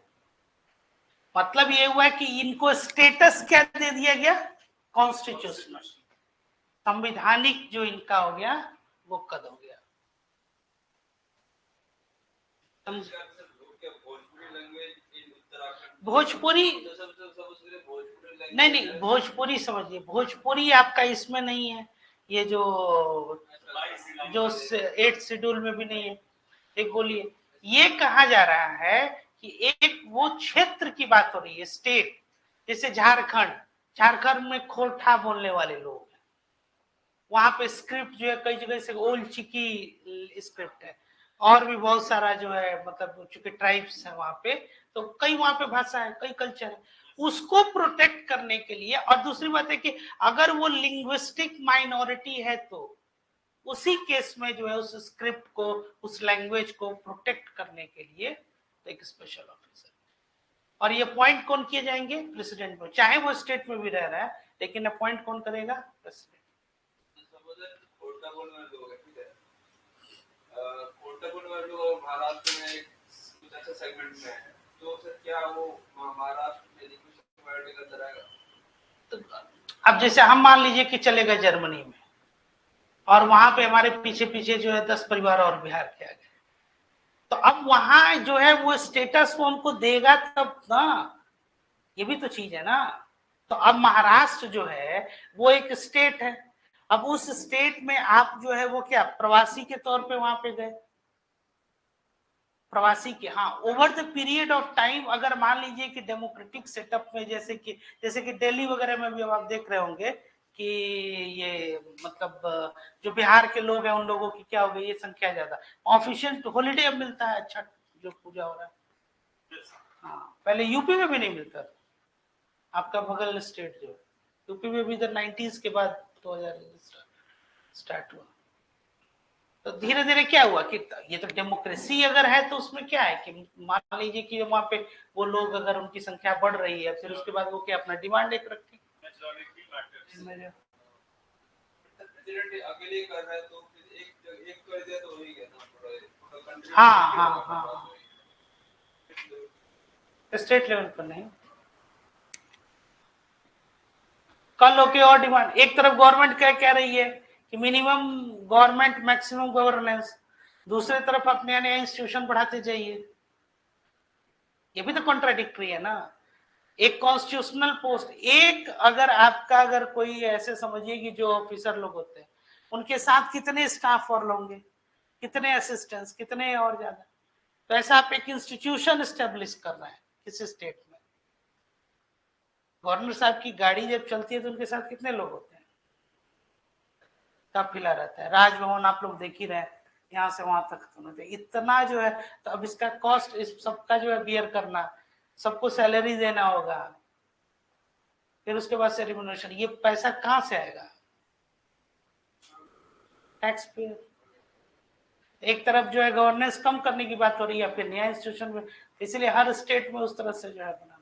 S1: मतलब ये हुआ कि इनको स्टेटस क्या दे दिया गया? कॉन्स्टिट्यूशनल, संवैधानिक जो इनका हो गया वो कद हो गया। भोजपुरी नहीं, भोजपुरी समझिए, भोजपुरी आपका इसमें नहीं है, ये जो 8 शेड्यूल में भी नहीं है। एक बोलिए, ये कहा जा रहा है कि एक वो क्षेत्र की बात हो रही है, स्टेट, जैसे झारखंड में खोरठा बोलने वाले लोग हैं, वहां पे स्क्रिप्ट जो है कई जगह से ओल्ड चिकी स्क्रिप्ट है, और भी बहुत सारा जो है, मतलब चूंकि ट्राइब्स है वहां पे, तो कई वहां पे भाषा है, कई कल्चर है, उसको प्रोटेक्ट करने के लिए। और दूसरी बात है कि अगर वो लिंग्विस्टिक माइनॉरिटी है तो उसी केस में जो है उस स्क्रिप्ट को, उस लैंग्वेज को प्रोटेक्ट करने के लिए तो एक स्पेशल ऑफिसर। और ये अपॉइंट कौन किए जाएंगे? प्रेसिडेंट में, चाहे वो स्टेट में भी रह रहा है, लेकिन अपॉइंट कौन करेगा? प्रेसिडेंट।
S3: महाराष्ट्र में कुछ अच्छा सेगमेंट में है, तो सर क्या वो महाराष्ट्र में लिंग्विस्टिक का तरह?
S1: तो अब जैसे हम मान लीजिए कि चले गए जर्मनी में, और वहां पे हमारे पीछे पीछे जो है 10 परिवार और बिहार के आ गए। तो अब वहां जो है वो स्टेटस वो हमको देगा तब ना, ये भी तो चीज है ना। तो अब महाराष्ट्र जो है वो एक स्टेट है, अब उस स्टेट में आप जो है वो क्या प्रवासी के तौर पे वहां पे गए, प्रवासी के, हाँ over the period of time अगर मान लीजिए कि डेमोक्रेटिक सेटअप में जैसे कि दिल्ली वगैरह में भी अब आप देख रहे होंगे कि ये मतलब जो बिहार के लोग हैं उन लोगों की क्या हो गई ये संख्या ज्यादा, ऑफिशियल हॉलीडे अब मिलता है छठ जो पूजा हो रहा है। हाँ पहले यूपी में भी नहीं मिलता था, आपका बगल स्टेट जो यूपी में भी इधर 90s के बाद 2000 स्टार्ट हुआ। तो धीरे धीरे क्या हुआ कि ये तो डेमोक्रेसी अगर है तो उसमें क्या है कि मान लीजिए कि वहां पे वो लोग अगर उनकी संख्या बढ़ रही है फिर उसके बाद वो क्या अपना डिमांड एक रखें,
S3: प्रेसिडेंट अकेले कर रहा है तो फिर एक कर दिया तो हो ही गया ना,
S1: हाँ हाँ हाँ स्टेट लेवल पर नहीं, कल होके और डिमांड, एक तरफ गवर्नमेंट क्या कह रही है कि मिनिमम गवर्नमेंट मैक्सिमम गवर्नेंस, दूसरी तरफ अपने नए इंस्टीट्यूशन बढ़ाते जाइए, ये भी तो कॉन्ट्राडिक्टरी है ना। एक कॉन्स्टिट्यूशनल पोस्ट, एक अगर आपका अगर कोई ऐसे समझिए कि जो ऑफिसर लोग होते हैं उनके साथ कितने स्टाफ और होंगे, कितने असिस्टेंट्स, कितने और ज्यादा, तो ऐसा आप एक इंस्टीट्यूशन स्टेब्लिश कर रहे हैं किसी स्टेट में। गवर्नर साहब की गाड़ी जब चलती है तो उनके साथ कितने लोग होते हैं, काफिला रहता है, राजभवन आप लोग देख ही रहे हैं यहाँ से वहां तक तो इतना जो है, तो अब इसका कॉस्ट इस सबका जो है बियर करना, सबको सैलरी देना होगा, फिर उसके बाद से रिम्यूनरेशन, ये पैसा कहां से आएगा, टैक्स पेयर। एक तरफ जो है गवर्नेंस कम करने की बात हो रही है फिर नया इंस्टीट्यूशन में, इसलिए हर स्टेट में उस तरह से जो है बनाना।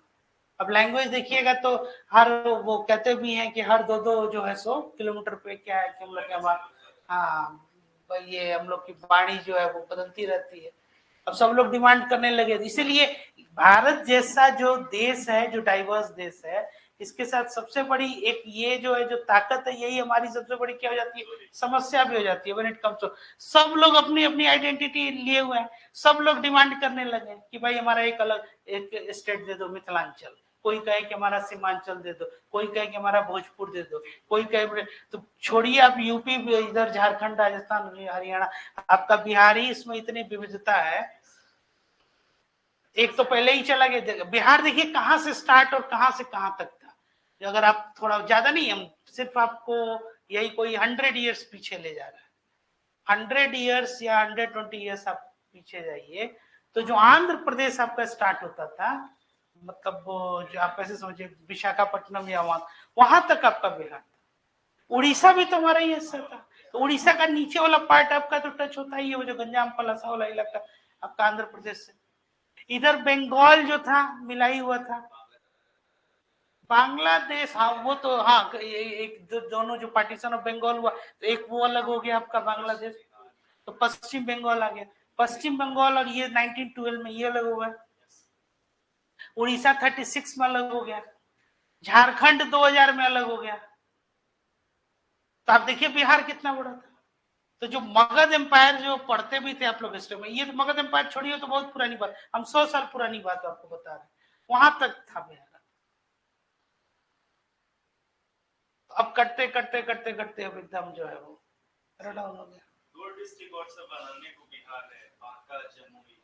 S1: अब लैंग्वेज देखिएगा तो हर वो कहते भी हैं कि हर दो जो है 100 किलोमीटर पे क्या है कि हम लोग हाँ ये हम लोग की वाणी जो है वो बदलती रहती है। अब सब लोग डिमांड करने लगे, इसीलिए भारत जैसा जो देश है, जो डाइवर्स देश है, इसके साथ सबसे बड़ी एक ये जो है जो ताकत है, यही हमारी सबसे बड़ी क्या हो जाती है, समस्या भी हो जाती है व्हेन इट कम्स टू, सब लोग अपनी अपनी आइडेंटिटी लिए हुए हैं, सब लोग डिमांड करने लगे कि भाई हमारा एक अलग एक स्टेट दे दो, मिथिलांचल, कोई कहे कि हमारा सीमांचल दे दो, कोई कहे कि हमारा भोजपुर दे दो, कोई कहे, तो छोड़िए आप यूपी इधर झारखंड राजस्थान हरियाणा, आपका बिहारी इसमें इतनी विविधता है, एक तो पहले ही चला गया बिहार, देखिए कहां से स्टार्ट और कहां से कहां तक था, अगर आप थोड़ा ज्यादा नहीं, हम सिर्फ आपको यही कोई 100 ईयर्स पीछे ले जा रहा है, 100 ईयर्स या 120 ईयर्स आप पीछे जाइए, तो जो आंध्र प्रदेश आपका स्टार्ट होता था, मतलब जो आप ऐसे समझिए विशाखापट्टनम या वहां तक आपका बिहार था, उड़ीसा भी तो हमारा ही हिस्सा था, तो उड़ीसा का नीचे वाला पार्ट आपका तो टच होता ही है, वो जो गंजाम पलासा वाला इलाका आपका आंध्र प्रदेश से, इधर बंगाल जो था मिला ही हुआ था, बांग्लादेश, हाँ वो तो हाँ एक दोनों जो पार्टीशन ऑफ बंगाल हुआ तो एक वो अलग हो गया आपका बांग्लादेश, तो पश्चिम बंगाल आ गया, पश्चिम बंगाल और ये 1912 में ये अलग हो गया, उड़ीसा 36 में अलग हो गया, झारखंड 2000 में अलग हो गया, तो आप देखिए बिहार कितना बड़ा था। तो जो मगध एम्पायर जो पढ़ते भी थे आप लोग हिस्ट्री में, ये तो मगध एम्पायर छोड़िए तो बहुत पुरानी बात, हम 100 साल पुरानी बात आपको बता रहे हैं, वहां तक था बिहार। अब करते करते करते करते अब एकदम जो है वो डाउन हो गया।
S2: 2 डिस्ट्रिक्ट और सब बनाने को बिहार है, बांका, जमुई,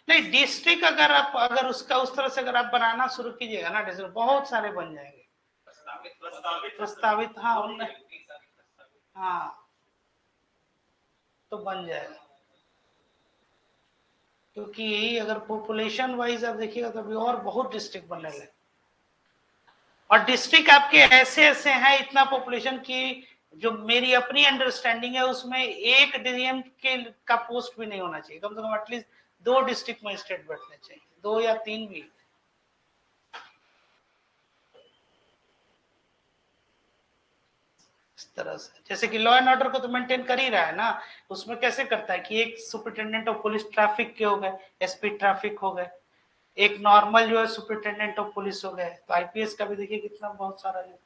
S1: नहीं डिस्ट्रिक्ट अगर आप अगर उसका उस तरह से अगर आप बनाना शुरू कीजिएगा ना, डिस्ट्रिक्ट बहुत सारे बन जाएंगे, प्रस्तावित हाँ उनने हाँ तो बन जाएगा, क्योंकि यही अगर पॉपुलेशन वाइज आप देखिएगा तो अभी और बहुत डिस्ट्रिक्ट बनने लगे, और डिस्ट्रिक्ट आपके ऐसे ऐसे हैं इतना पॉपुलेशन की, जो मेरी अपनी अंडरस्टैंडिंग है उसमें एक डीएम के का पोस्ट भी नहीं होना चाहिए, कम से कम एटलीस्ट 2 डिस्ट्रिक्ट मजिस्ट्रेट बैठने चाहिए, 2 या 3 भी। इस तरह से जैसे कि लॉ एंड ऑर्डर को तो मेंटेन कर ही रहा है ना, उसमें कैसे करता है कि एक सुपरिटेंडेंट ऑफ पुलिस ट्रैफिक के हो गए, एसपी ट्रैफिक हो गए, एक नॉर्मल जो है सुपरिटेंडेंट ऑफ पुलिस हो गए, तो आईपीएस का भी देखिए कितना बहुत सारा जो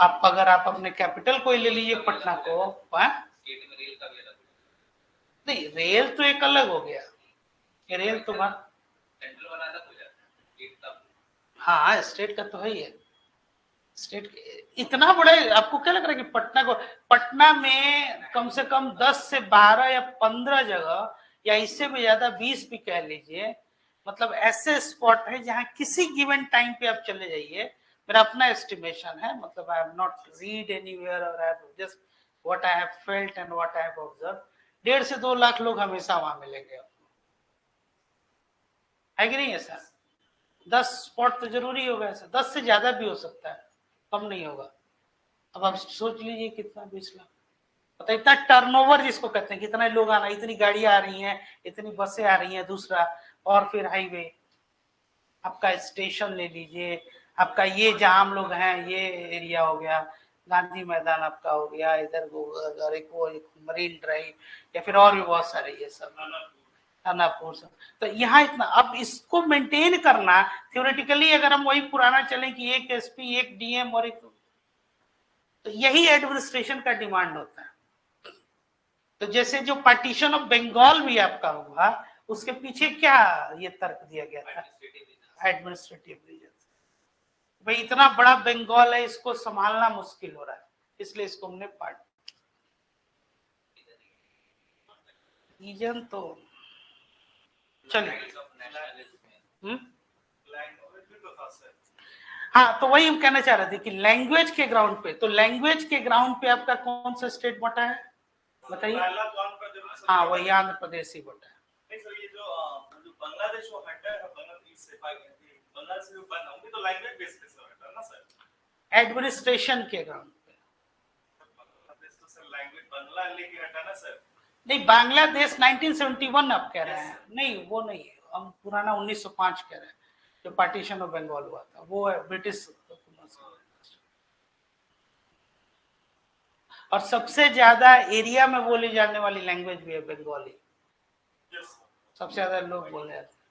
S1: आप अगर आप अपने कैपिटल को ले लीजिए पटना को,
S3: स्टेट में रेल का भी अलग
S1: नहीं रेल तो एक अलग हो गया, ये रेल तो
S3: सेंट्रल वाला अलग हो जाता है, स्टेट का।
S1: हाँ स्टेट का तो है ही है। स्टेट इतना बड़ा आपको क्या लग रहा है कि पटना में कम से कम 10 से 12 या 15 जगह या इससे भी ज्यादा 20 भी कह लीजिए, मतलब ऐसे स्पॉट है जहां किसी गिवन टाइम पे आप चले जाइए, मेरा अपना एस्टिमेशन है, मतलब I have not read anywhere और I have just what I have felt and what I have observe, 1.5 से 2 लाख लोग हमेशा वहां मिलेंगे, है कि नहीं है सर? 10 स्पॉट तो जरूरी होगा ऐसा, 10 से ज्यादा भी हो सकता है, कम नहीं होगा। अब आप सोच लीजिए कितना 20 लाख, पता इतना टर्नओवर जिसको कहते हैं, कितना लोग आना, इतनी गाड़ियां आ रही हैं, इतनी बसें आ रही हैं, दूसरा और फिर हाईवे, आपका स्टेशन ले लीजिए, आपका ये जहां हम लोग हैं ये एरिया हो गया, गांधी मैदान आपका हो गया, इधर वो मरीन ड्राइव या फिर और भी बहुत सारे ये सब खानापुर से, तो यहाँ इतना, अब इसको मेंटेन करना थ्योरेटिकली अगर हम वही पुराना चलें कि एक एसपी एक डीएम और एक, तो यही एडमिनिस्ट्रेशन का डिमांड होता है। तो जैसे जो पार्टीशन ऑफ बंगाल भी आपका हुआ, उसके पीछे क्या ये तर्क दिया गया था, एडमिनिस्ट्रेटिव रीजन, भाई इतना बड़ा बंगाल है, इसको संभालना मुश्किल हो रहा है, इसलिए इसको हमने पार्ट रीजन। तो चलिए हाँ, तो वही हम कहना चाह रहे थे कि लैंग्वेज के ग्राउंड पे, तो लैंग्वेज के ग्राउंड पे आपका कौन सा स्टेट बटा है बताइए? हाँ वही आंध्र प्रदेश ही बटा है।
S2: नहीं सर, ये जो बांग्लादेश वो हटा है, बांग्लादेश से बांग्लादेश से बना होंगे तो लैंग्वेज बेस पे सर हटा ना सर,
S1: एडमिनिस्ट्रेशन के ग्राउंड पे।
S2: बांग्लादेश तो सर लैंग्वेज बांग्ला लेके हटा ना सर।
S1: नहीं बांग्लादेश 1971 आप कह रहे हैं, नहीं वो नहीं है, हम पुराना 1905 कह रहे हैं, जो पार्टीशन ऑफ बंगाल हुआ था वो है ब्रिटिश। और सबसे ज्यादा एरिया में बोली जाने वाली लैंग्वेज भी है बंगाली, सबसे ज्यादा लोग बोले जाते हैं,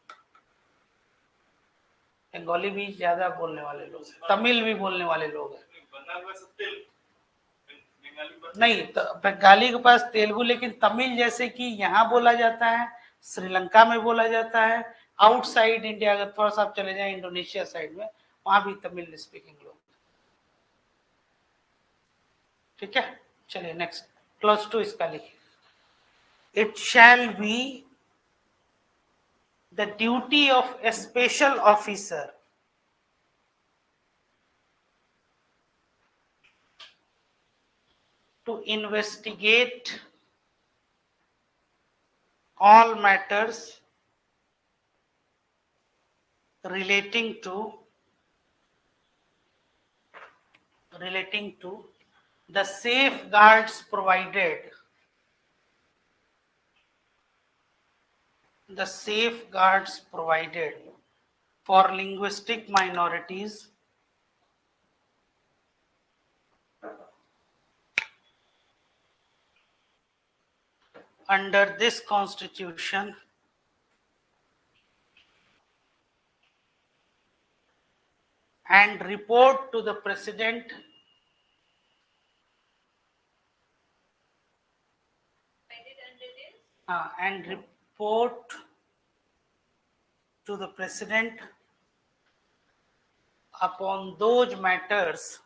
S1: बंगाली भी ज्यादा बोलने वाले लोग हैं, तमिल भी बोलने वाले लोग हैं, नहीं तो बंगाली के पास तेलुगु, लेकिन तमिल जैसे कि यहाँ बोला जाता है, श्रीलंका में बोला जाता है, आउटसाइड इंडिया अगर थोड़ा सा आप चले जाए इंडोनेशिया साइड में, वहां भी तमिल स्पीकिंग लोग। ठीक है चलिए नेक्स्ट क्लोज टू इसका लिखिए, it shall be the duty of A special officer to investigate all matters relating to the safeguards provided for linguistic minorities under this constitution and report to the president and report to the president upon those matters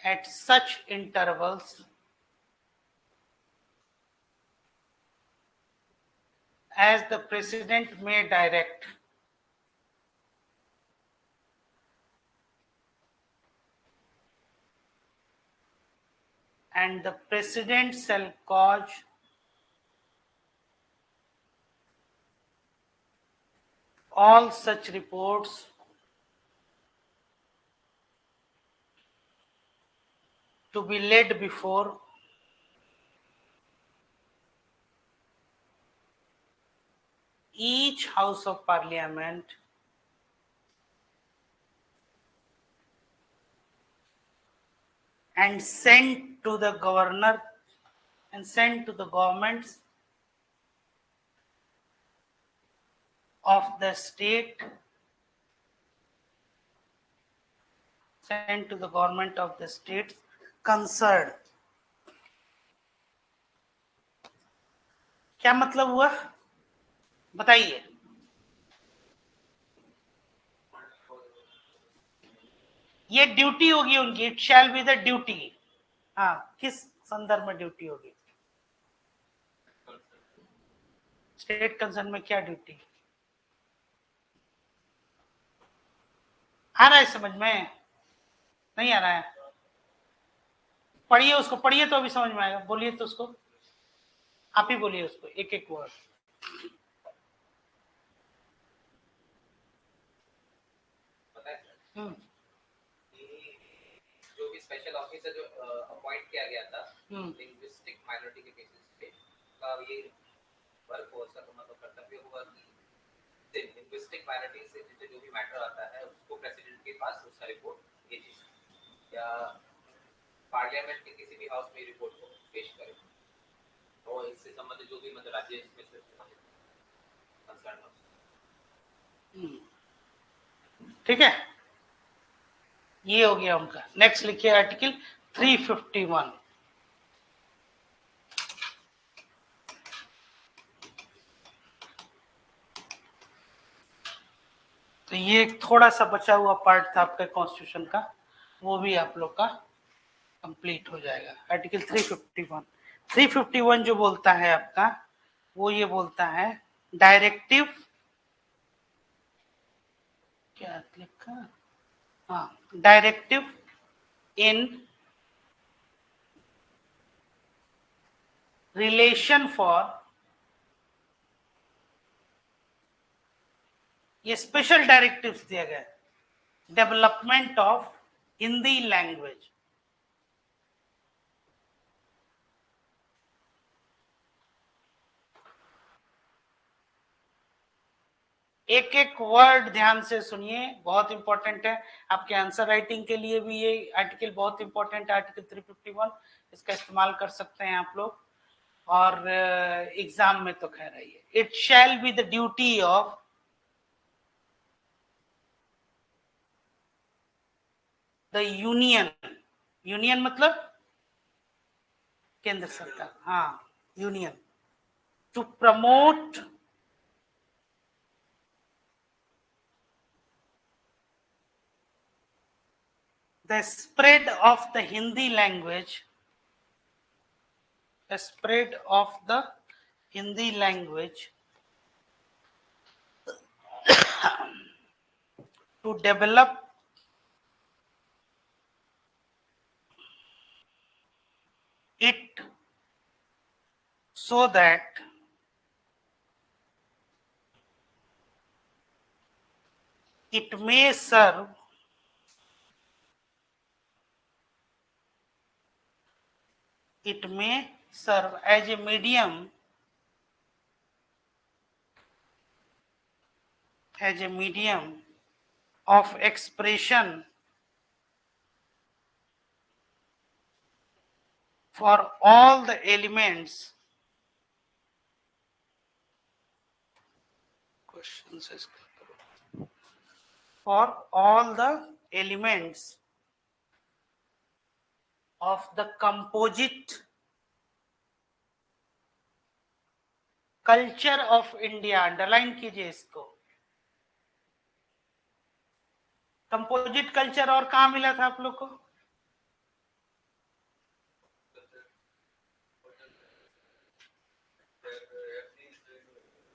S1: at such intervals as the president may direct. And the president shall cause all such reports to be laid before each House of Parliament and sent to the governor and sent to the governments of the state sent to the government of the states concerned. क्या मतलब हुआ बताइए? ये duty होगी उनकी, it shall be the duty. हाँ, किस संदर्भ में ड्यूटी होगी? स्टेट कंसर्न में क्या ड्यूटी? आ रहा है समझ में? नहीं आ रहा है? पढ़िए उसको, पढ़िए तो अभी समझ में आएगा। बोलिए तो उसको, आप ही बोलिए उसको एक एक वर्ड।
S5: जो भी स्पेशल ऑफिसर जो अपॉइंट किया गया था लिंग्विस्टिक माइनॉरिटी के केसेस पे का ये वर्क हो उसका मतलब कर्तव्य होगा कि लिंग्विस्टिक माइनॉरिटी से जितने जो भी मैटर आता है उसको प्रेसिडेंट के पास उसका रिपोर्ट भेजे या पार्लियामेंट के किसी भी हाउस में रिपोर्ट को पेश करे और इससे संबंधित जो भी मतलब राज्य में कंसर्न हो।
S1: ठीक है, ये हो गया उनका। नेक्स्ट लिखिए आर्टिकल 351। तो ये थोड़ा सा बचा हुआ पार्ट था आपके कॉन्स्टिट्यूशन का, वो भी आप लोग का कंप्लीट हो जाएगा। आर्टिकल 351 जो बोलता है आपका, वो ये बोलता है डायरेक्टिव, क्या लिखा, हाँ, डायरेक्टिव इन रिलेशन फॉर, ये स्पेशल डायरेक्टिव्स दिया गया, डेवलपमेंट ऑफ हिंदी लैंग्वेज। एक एक वर्ड ध्यान से सुनिए, बहुत इंपॉर्टेंट है आपके आंसर राइटिंग के लिए भी। ये आर्टिकल बहुत इंपॉर्टेंट है, आर्टिकल 351, इसका इस्तेमाल कर सकते हैं आप लोग, और एग्जाम में तो खैर है। It shall be the duty of the union, union मतलब केंद्र सरकार, हाँ union, to promote the spread of the Hindi language, the spread of the Hindi language to develop it so that it may serve as a medium of expression for all the elements, for all the elements of the composite culture of India। Underline कीजिए इसको, composite culture और कहाँ मिला था आप लोग को?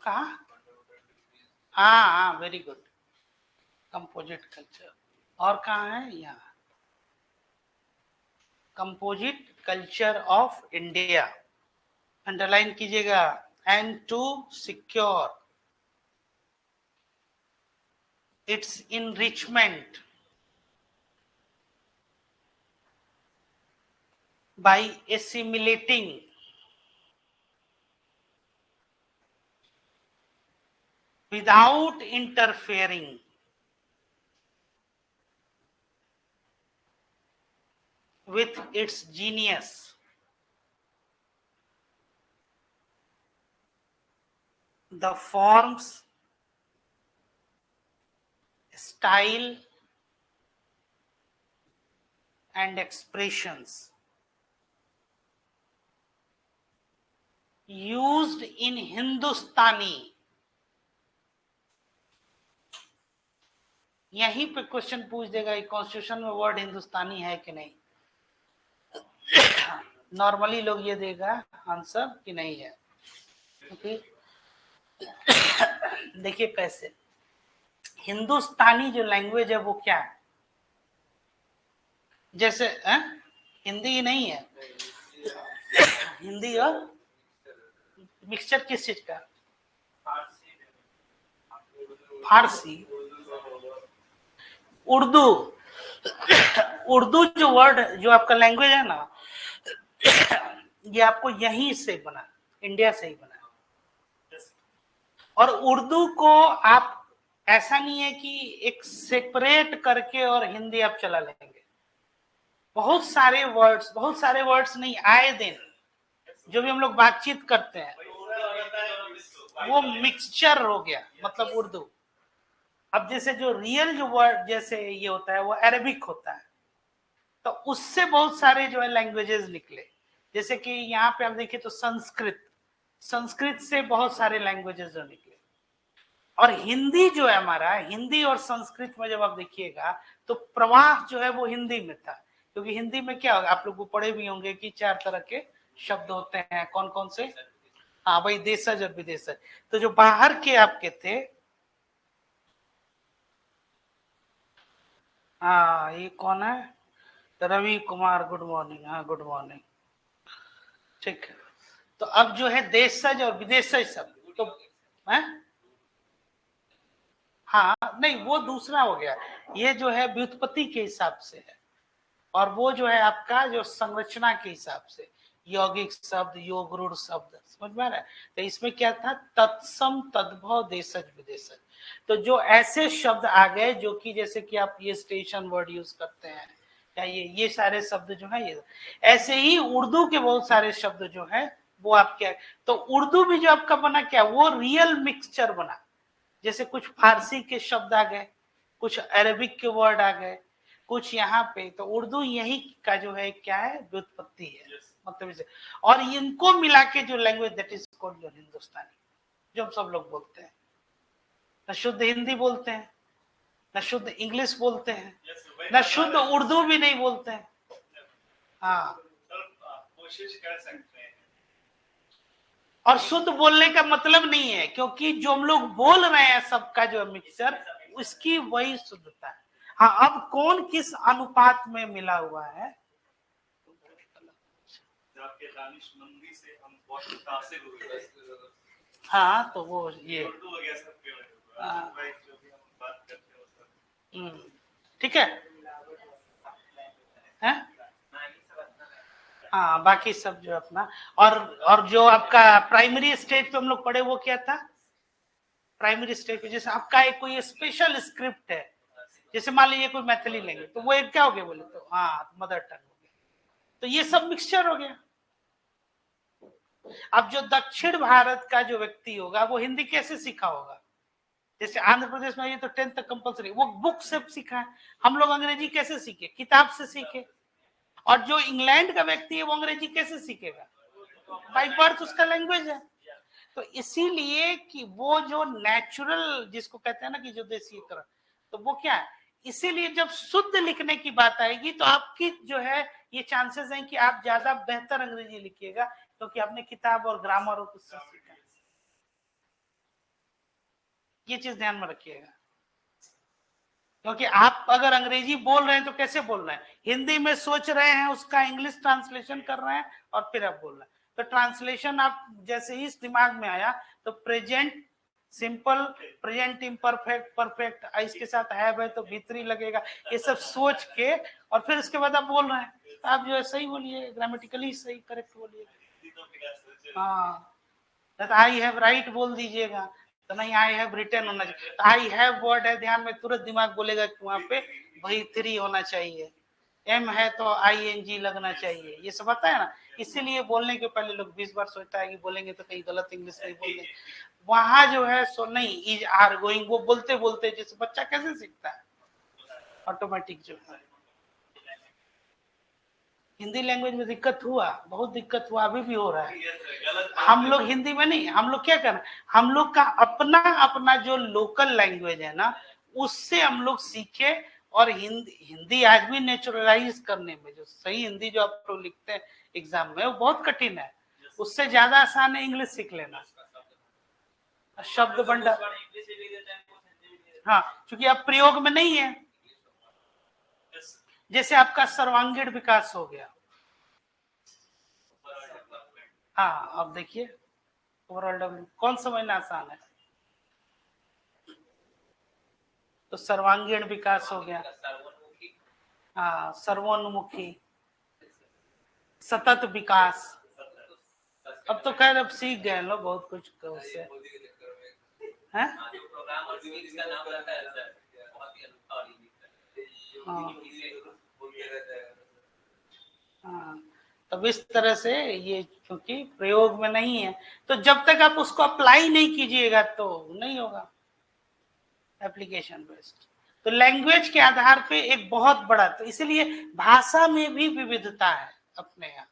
S1: कहाँ? हाँ हाँ, वेरी गुड, कंपोजिट कल्चर। और कहाँ है? यहाँ, composite culture of India, underline कीजिएगा। And to secure its enrichment by assimilating without interfering with its genius, the forms style and expressions used in Hindustani. यहीं पे क्वेश्चन पूछ देगा कॉन्स्टिट्यूशन में वर्ड हिंदुस्तानी है कि नहीं. नॉर्मली लोग ये देगा आंसर कि नहीं है. ओके, देखिए कैसे हिंदुस्तानी जो लैंग्वेज है वो क्या है. जैसे हिंदी नहीं है, हिंदी और मिक्सचर किस चीज का. फारसी, उर्दू. उर्दू जो वर्ड जो आपका लैंग्वेज है ना, ये आपको यहीं से बना, इंडिया से ही बना. और उर्दू को आप ऐसा नहीं है कि एक सेपरेट करके और हिंदी आप चला लेंगे. बहुत सारे वर्ड्स नहीं, आए दिन जो भी हम लोग बातचीत करते हैं वो मिक्सचर हो गया, मतलब उर्दू. अब जैसे जो रियल जो वर्ड जैसे ये होता है वो अरेबिक होता है, तो उससे बहुत सारे जो है लैंग्वेजेस निकले. जैसे कि यहाँ पे आप देखिए तो संस्कृत से बहुत सारे लैंग्वेजेस जो निकले. और हिंदी जो है हमारा, हिंदी और संस्कृत में जब आप देखिएगा तो प्रवाह जो है वो हिंदी में था. क्योंकि हिंदी में क्या होगा, आप लोग को पढ़े भी होंगे कि 4 तरह के शब्द होते हैं. कौन कौन से? हाँ भाई, देशज और विदेशज. तो जो बाहर के आपके थे, हाँ ये कौन है, रवि कुमार, गुड मॉर्निंग. हाँ गुड मॉर्निंग, ठीक है. तो अब जो है देशज और विदेशज सब तो है, हाँ नहीं वो दूसरा हो गया. ये जो है व्युत्पत्ति के हिसाब से है, और वो जो है आपका जो संरचना के हिसाब से, यौगिक शब्द, योग रूढ़ शब्द, समझ में आ रहा है. तो इसमें क्या था, तत्सम तद्भव देशज विदेशज. तो जो ऐसे शब्द आ गए जो कि जैसे कि आप ये स्टेशन वर्ड यूज करते हैं, या ये सारे शब्द जो है ये, ऐसे ही उर्दू के बहुत सारे शब्द जो है वो आपके. तो उर्दू भी जो आपका बना क्या, वो रियल मिक्सचर बना. जैसे कुछ फारसी के शब्द आ गए, कुछ अरबिक के वर्ड आ गए, कुछ यहाँ पे. तो उर्दू यही का जो है क्या है, व्युत्पत्ति है. मतलब इसे और इनको मिला के जो language, that is called your Hindustani, जो हम सब लोग बोलते हैं. न शुद्ध हिंदी बोलते हैं, न शुद्ध इंग्लिश बोलते हैं, न शुद्ध उर्दू भी नहीं बोलते हैं. हाँ,
S2: कोशिश कर सकते हैं.
S1: और शुद्ध बोलने का मतलब नहीं है, क्योंकि जो हम लोग बोल रहे हैं सबका जो मिक्सचर, उसकी वही शुद्धता है. हाँ, अब कौन किस अनुपात में मिला हुआ है,
S2: आपके दानिशमंदी से हम बहुत मुतासिर हुए.
S1: हाँ तो वो ये
S2: उर्दू वगैरह सब के भाई जो भी हम बात करते हैं वो सब
S1: ठीक है. हैं? हाँ बाकी सब जो अपना, और जो आपका प्राइमरी स्टेज पे हम लोग पढ़े वो क्या था, प्राइमरी स्टेज पे जैसे आपका एक कोई स्पेशल स्क्रिप्ट है, जैसे मान लीजिए कोई मैथिली लेंगे तो वो एक क्या हो गया बोले तो, हाँ मदर टंग हो गया. तो ये सब मिक्सचर हो गया. अब जो दक्षिण भारत का जो व्यक्ति होगा वो हिंदी कैसे सीखा होगा. जैसे आंध्र प्रदेश में ये तो 10th तक कंपलसरी, वो बुक से सीखा है. हम लोग अंग्रेजी कैसे सीखे, किताब से सीखे. और जो इंग्लैंड का व्यक्ति है वो अंग्रेजी कैसे सीखेगा, बाय बर्थ उसका लैंग्वेज है. तो इसीलिए कि वो जो नेचुरल जिसको कहते हैं ना कि जो देसीकरण, तो वो क्या है. इसीलिए जब शुद्ध लिखने की बात आएगी तो आपकी जो है ये चांसेस हैं कि आप ज्यादा बेहतर अंग्रेजी लिखिएगा, क्योंकि आपने किताब और ग्रामर और कुछ सीखा. ये चीज ध्यान में रखिएगा, क्योंकि आप अगर अंग्रेजी बोल रहे हैं तो कैसे बोल रहे हैं, हिंदी में सोच रहे हैं, उसका इंग्लिश ट्रांसलेशन कर रहे हैं और फिर आप बोल रहे हैं. तो ट्रांसलेशन आप जैसे ही दिमाग में आया तो present simple, present imperfect, perfect, इसके साथ है तो भीतरी लगेगा, ये सब सोच के और फिर उसके बाद आप बोल रहे हैं. तो आप जो है सही बोलिए, ग्रामेटिकली सही करेक्ट बोलिए. हाँ, आई हैव राइट बोल दीजिएगा, तो नहीं आई हैव रिटन होना चाहिए. आई हैव वर्ड है, ध्यान में तुरंत दिमाग बोलेगा कि वहां पे भीतरी होना चाहिए. एम है तो आईएनजी लगना चाहिए, ये सब आता है ना। इसीलिए बोलने के पहले लोग 20 बार सोचता है कि बोलेंगे तो कहीं गलत इंग्लिश नहीं बोल दें। वहां जो है सो नहीं, इज आर गोइंग, वो बोलते बोलते जैसे बच्चा कैसे सीखता है ऑटोमेटिक जो है। हिंदी लैंग्वेज में दिक्कत हुआ, बहुत दिक्कत हुआ, अभी भी हो रहा है। हम लोग हिंदी में नहीं, हम लोग क्या करना, हम लोग का अपना अपना जो लोकल लैंग्वेज है ना, उससे हम लोग सीखे। और हिंदी आज भी नेचुरलाइज करने में, जो सही हिंदी जो आप लोग लिखते हैं एग्जाम में, वो बहुत कठिन है। उससे ज्यादा आसान है इंग्लिश सीख लेना, शब्द भंडार। हाँ, क्योंकि अब प्रयोग में नहीं है। जैसे आपका सर्वांगीण विकास हो गया, हाँ, अब देखिए ओवरऑल डेवलपमेंट कौन समझना आसान है, तो सर्वांगीण विकास हो गया, हाँ, सर्वोन्मुखी, सतत विकास। अब तो खैर अब सीख गए लोग बहुत कुछ उससे, हैं? हाँ, तब इस तरह से ये, क्योंकि प्रयोग में नहीं है, तो जब तक आप उसको अप्लाई नहीं कीजिएगा तो नहीं होगा एप्लीकेशन बेस्ड। तो लैंग्वेज के आधार पे एक बहुत बड़ा, तो इसलिए भाषा में भी विविधता है अपने यहाँ।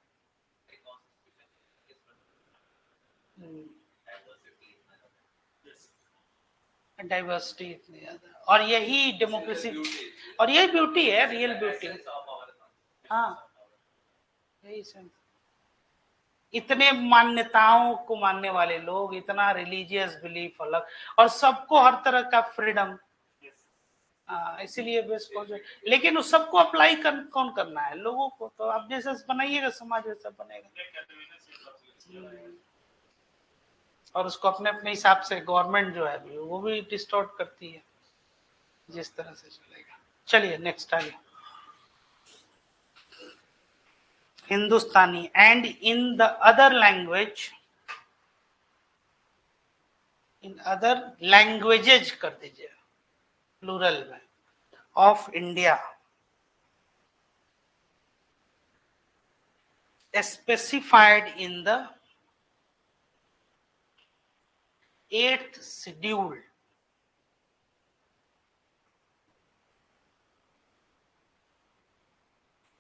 S1: डाइवर्सिटी इतनी ज्यादा, और यही डेमोक्रेसी, और यही ब्यूटी है, रियल ब्यूटी। हाँ, यही सेंस, इतने मान्यताओं को मानने वाले लोग, इतना रिलीजियस बिलीफ अलग, और सबको हर तरह का फ्रीडम, इसीलिए बेस्ट हो जाए। लेकिन उस सबको अप्लाई कौन करना है, लोगों को। तो आप जैसे बनाइएगा समाज वैसा बनेगा, और उसको अपने अपने हिसाब से गवर्नमेंट जो है वो भी डिस्टॉर्ट करती है जिस तरह से चलेगा। चलिए नेक्स्ट आइए, Hindustani and in the other language, in other languages कर दीजिए प्लूरल में, of India, specified in the 8th schedule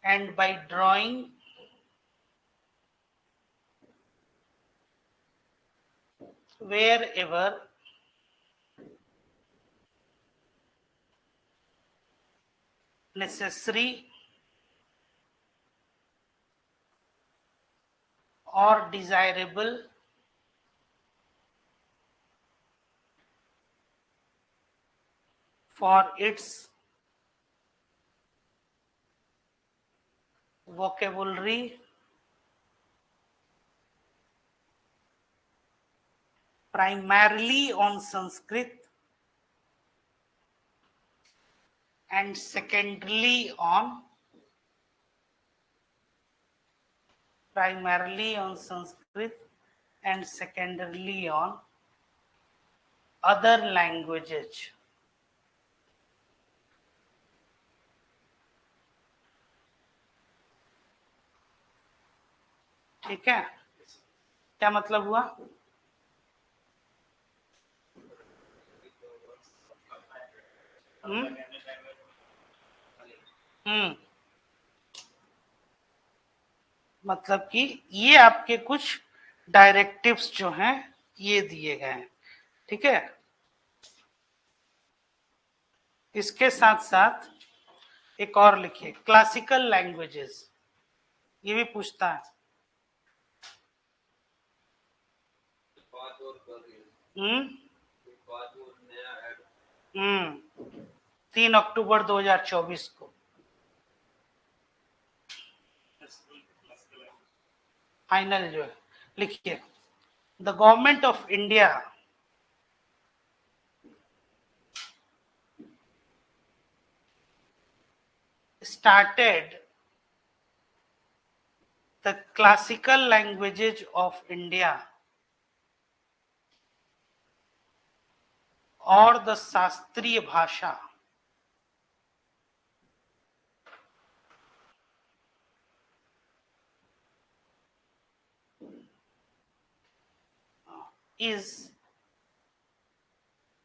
S1: and by drawing wherever necessary or desirable for its vocabulary, primarily on Sanskrit and secondarily on Sanskrit and secondarily on other languages. ठीक है, क्या मतलब हुआ? मतलब कि ये आपके कुछ डायरेक्टिव्स जो हैं ये दिए गए हैं, ठीक है। इसके साथ साथ एक और लिखिए, क्लासिकल लैंग्वेजेस, ये भी पूछता है। 3 अक्टूबर 2024 को फाइनल जो है, लिखिए, the government of India started the classical languages of India और द शास्त्रीय भाषा is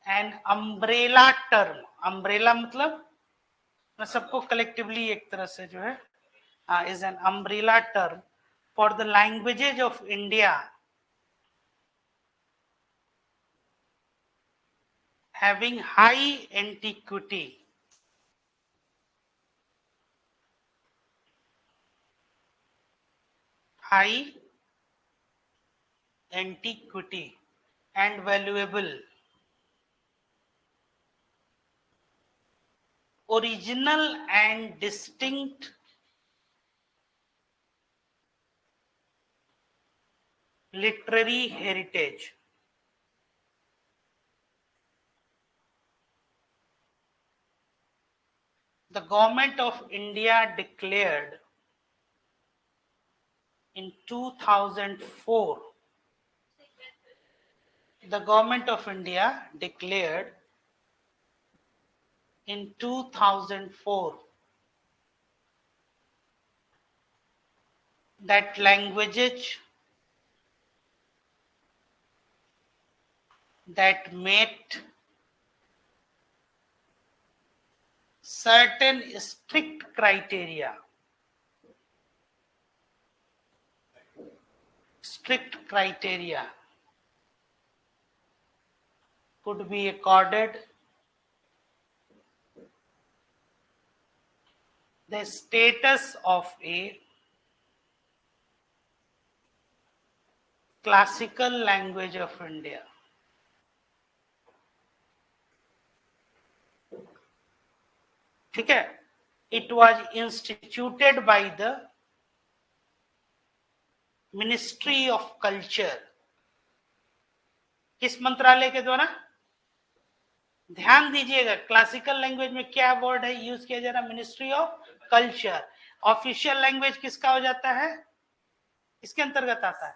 S1: an umbrella term. Umbrella मतलब मैं सबको collectively एक तरह से जो है is an umbrella term for the languages of India having high antiquity. High antiquity and valuable original and distinct literary heritage. The government of India declared in 2004, the government of India declared in 2004 that languages that met certain strict criteria could be accorded the status of a classical language of India. ठीक है? It was instituted by the Ministry of Culture. किस मंत्रालय के द्वारा? ध्यान दीजिएगा, classical language में क्या वर्ड है यूज किया जा रहा? Ministry of culture. Official language किसका हो जाता है? किसके अंतर्गत आता है?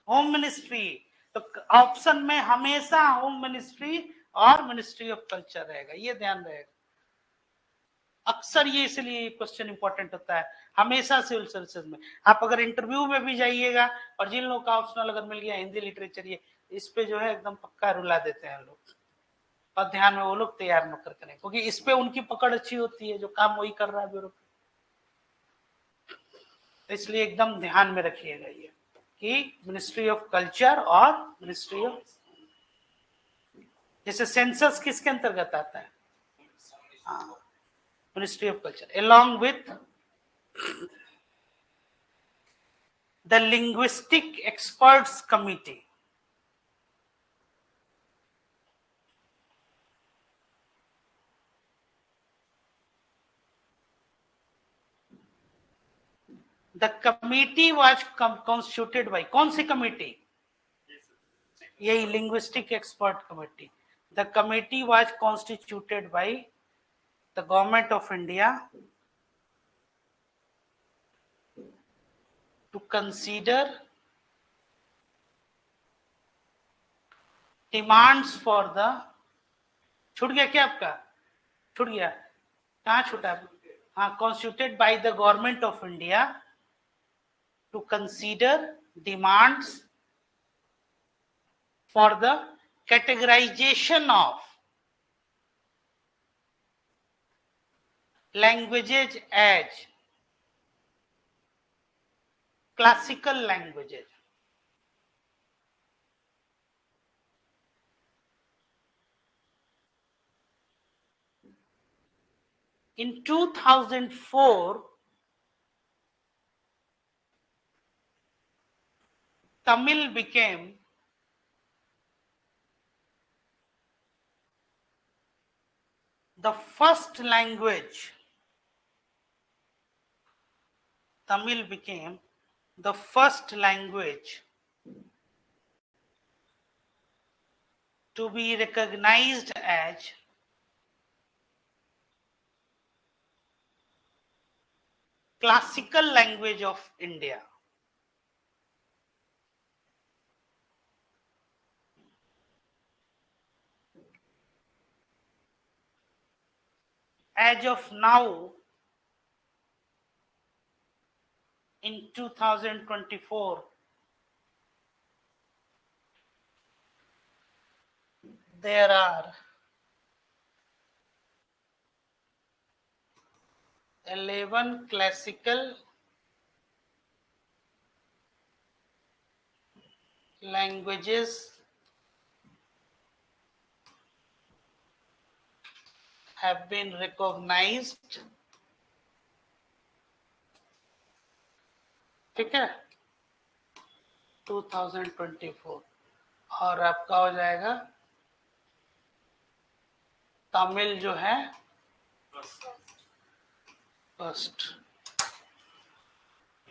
S1: Home ministry. तो ऑप्शन में हमेशा होम मिनिस्ट्री और मिनिस्ट्री ऑफ कल्चर रहेगा, ये ध्यान रहेगा. अक्सर ये इसलिए क्वेश्चन इंपॉर्टेंट होता है हमेशा सिविल सर्विसेज में. आप अगर इंटरव्यू में भी जाइएगा और जिन लोगों का ऑप्शनल अगर मिल गया हिंदी लिटरेचर, ये इस पे जो है एकदम पक्का रुला देते हैं लोग, और ध्यान में वो लोग तैयार न कर करें, क्योंकि इस पे उनकी पकड़ अच्छी होती है, जो काम वही कर रहा है ब्यूरो. इसलिए एकदम ध्यान में रखिएगा ये कि मिनिस्ट्री ऑफ कल्चर और मिनिस्ट्री ऑफ, जैसे सेंसस किसके अंतर्गत आता है? Ministry of culture, along with the linguistic experts committee. The committee was constituted by, कौन सी कमेटी? यही linguistic expert committee. The committee was constituted by the government of India to consider demands for the, छूट गया क्या आपका? छूट गया, कहाँ छूटा? हाँ, constituted by the government of India to consider demands for the categorization of languages as classical languages. In 2004, Tamil became the first language. Tamil became the first language to be recognized as classical language of India. As of now, in 2024, there are 11 classical languages have been recognized. ठीक है, 2024। और आपका हो जाएगा तमिल जो है first.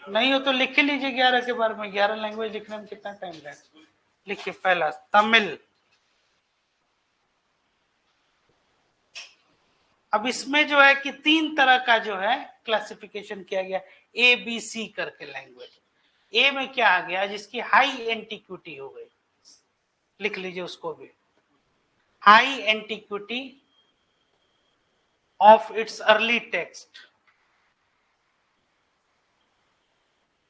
S1: नहीं हो तो लिख लीजिए 11 के बारे में। 11 लैंग्वेज लिखने में कितना टाइम लगेगा? लिखिए पहला तमिल। अब इसमें जो है कि 3 तरह का जो है क्लासिफिकेशन किया गया, ए बी सी करके लैंग्वेज। ए में क्या आ गया? जिसकी हाई एंटिक्विटी हो गई, लिख लीजिए उसको भी। High antiquity of its early text,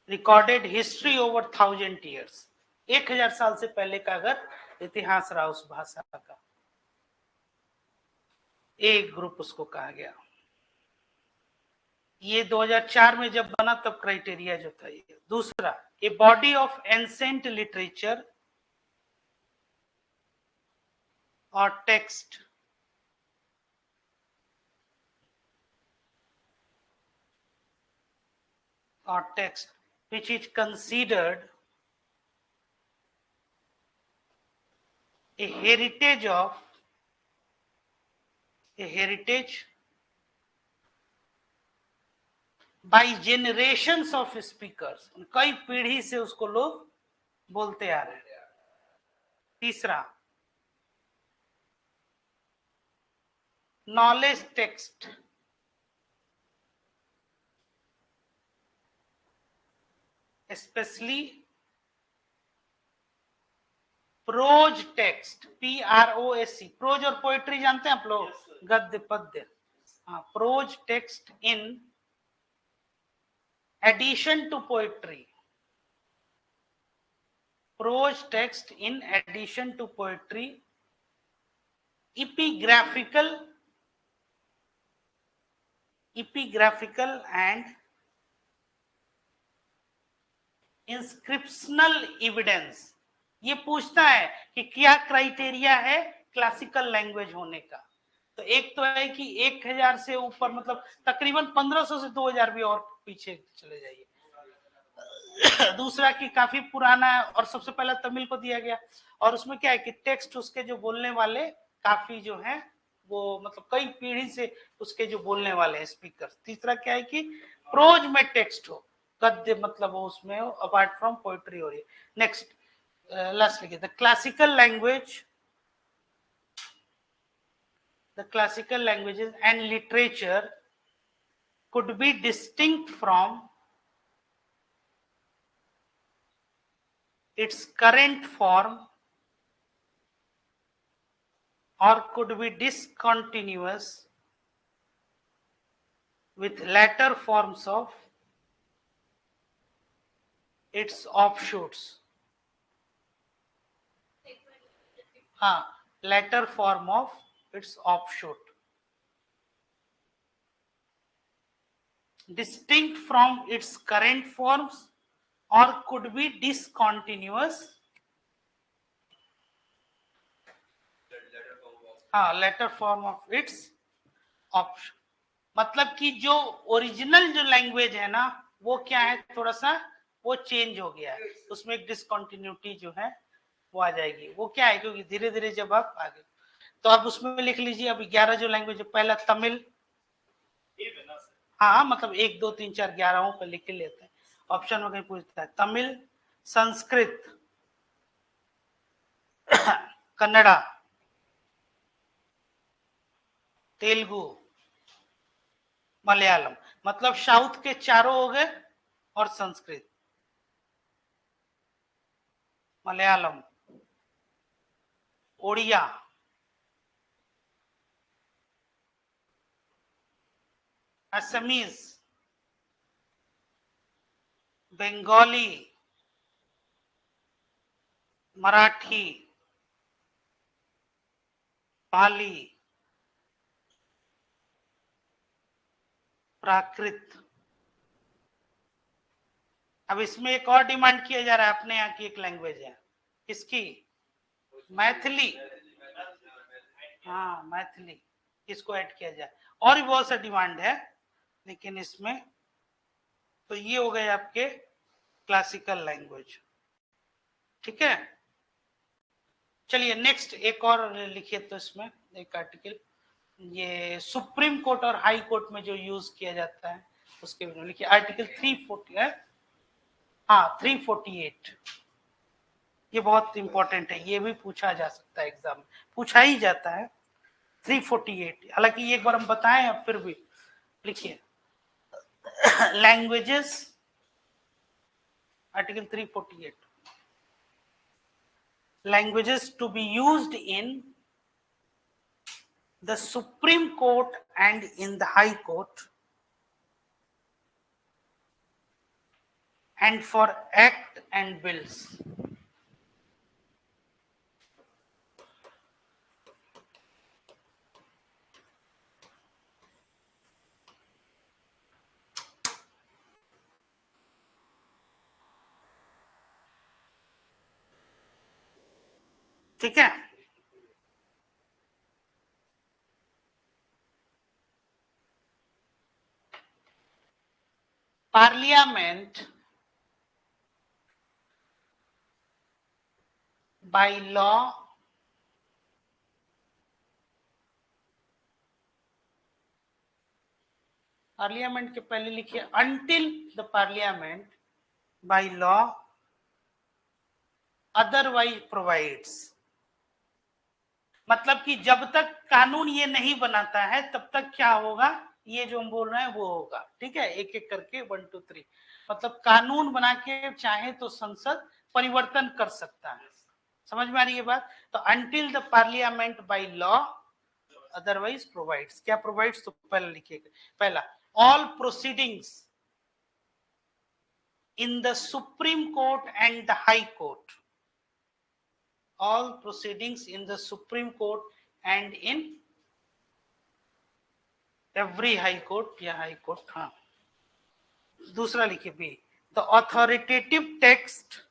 S1: recorded history over 1000 years. 1000 साल से पहले का अगर इतिहास रहा उस भाषा का, एक ग्रुप उसको कहा गया। ये 2004 में जब बना तब क्राइटेरिया जो था ये। दूसरा, a body of ancient literature और text which is considered a heritage by generations of speakers, कई पीढ़ी से उसको लोग बोलते आ रहे हैं। तीसरा, knowledge text, specially prose text, PROSE। Prose और पोएट्री जानते हैं आप लोग? गद्य पद्य। हाँ, prose text in addition to poetry, prose text in addition to poetry, epigraphical and inscriptional evidence। ये पूछता है कि क्या क्राइटेरिया है क्लासिकल लैंग्वेज होने का। तो एक तो है कि 1000 से ऊपर, मतलब तकरीबन 1500 से 2000 भी और पीछे चले जाइए। दूसरा कि काफी पुराना है, और सबसे पहला तमिल को दिया गया, और उसमें क्या है कि टेक्स्ट उसके जो बोलने वाले काफी जो है वो मतलब कई पीढ़ी से उसके जो बोलने वाले हैं स्पीकर। तीसरा क्या है कि प्रोज में टेक्स्ट हो, गद्य मतलब वो उसमें हो, अपार्ट फ्रॉम पोएट्री हो रही है। नेक्स्ट लास्ट लिखिए, the classical languages and literature could be distinct from its current form or could be discontinuous with later forms of its offshoots। हाँ, later form of its offshoot। Distinct from its current forms or could be discontinuous, हाँ, later form of its offshoot। मतलब कि जो original जो language है ना वो क्या है, थोड़ा सा वो चेंज हो गया है, उसमें एक डिसकंटिन्यूटी जो है वो आ जाएगी। वो क्या है, क्योंकि धीरे धीरे जब आप आगे, तो आप उसमें लिख लीजिए। अब 11 जो लैंग्वेज है, पहला तमिल, हाँ मतलब 1 2 3 4 11 पे लिख के लेते हैं, ऑप्शन में कहीं पूछता है। तमिल, संस्कृत, कन्नड़ा, तेलुगु, मलयालम, मतलब साउथ के चारों हो गए, और संस्कृत, मलयालम, ओडिया, असमीज, बंगाली, मराठी, पाली, प्राकृत। अब इसमें एक और डिमांड किया जा रहा है, अपने यहाँ की एक लैंग्वेज है, किसकी? मैथिली। हाँ मैथिली, इसको ऐड किया जाए। और भी बहुत सा डिमांड है, लेकिन इसमें तो ये हो गए आपके क्लासिकल लैंग्वेज। ठीक है, चलिए नेक्स्ट एक और लिखिए तो इसमें एक आर्टिकल, ये सुप्रीम कोर्ट और हाई कोर्ट में जो यूज किया जाता है उसके बारे में लिखिए। आर्टिकल 340 है, हाँ 348, ये बहुत इंपॉर्टेंट है, ये भी पूछा जा सकता है एग्जाम में, पूछा ही जाता है 348। हालांकि एक बार हम बताएं, अब फिर भी लिखिए languages, article 348, languages to be used in the Supreme Court and in the High Court and for act and bills. ठीक है, पार्लियामेंट by law पार्लियामेंट के पहले लिखिए until the parliament by law otherwise provides, मतलब कि जब तक कानून ये नहीं बनाता है तब तक क्या होगा, ये जो हम बोल रहे हैं वो होगा। ठीक है, एक एक करके 1 2 3, मतलब कानून बना के चाहे तो संसद परिवर्तन कर सकता है। समझ में आ रही है बात? तो until the parliament by law otherwise provides, क्या provides, तो पहला लिखिएगा, पहला all proceedings in the Supreme Court and the High Court, all proceedings in the Supreme Court and in every High Court या High Court, हाँ। दूसरा लिखिए B, the authoritative text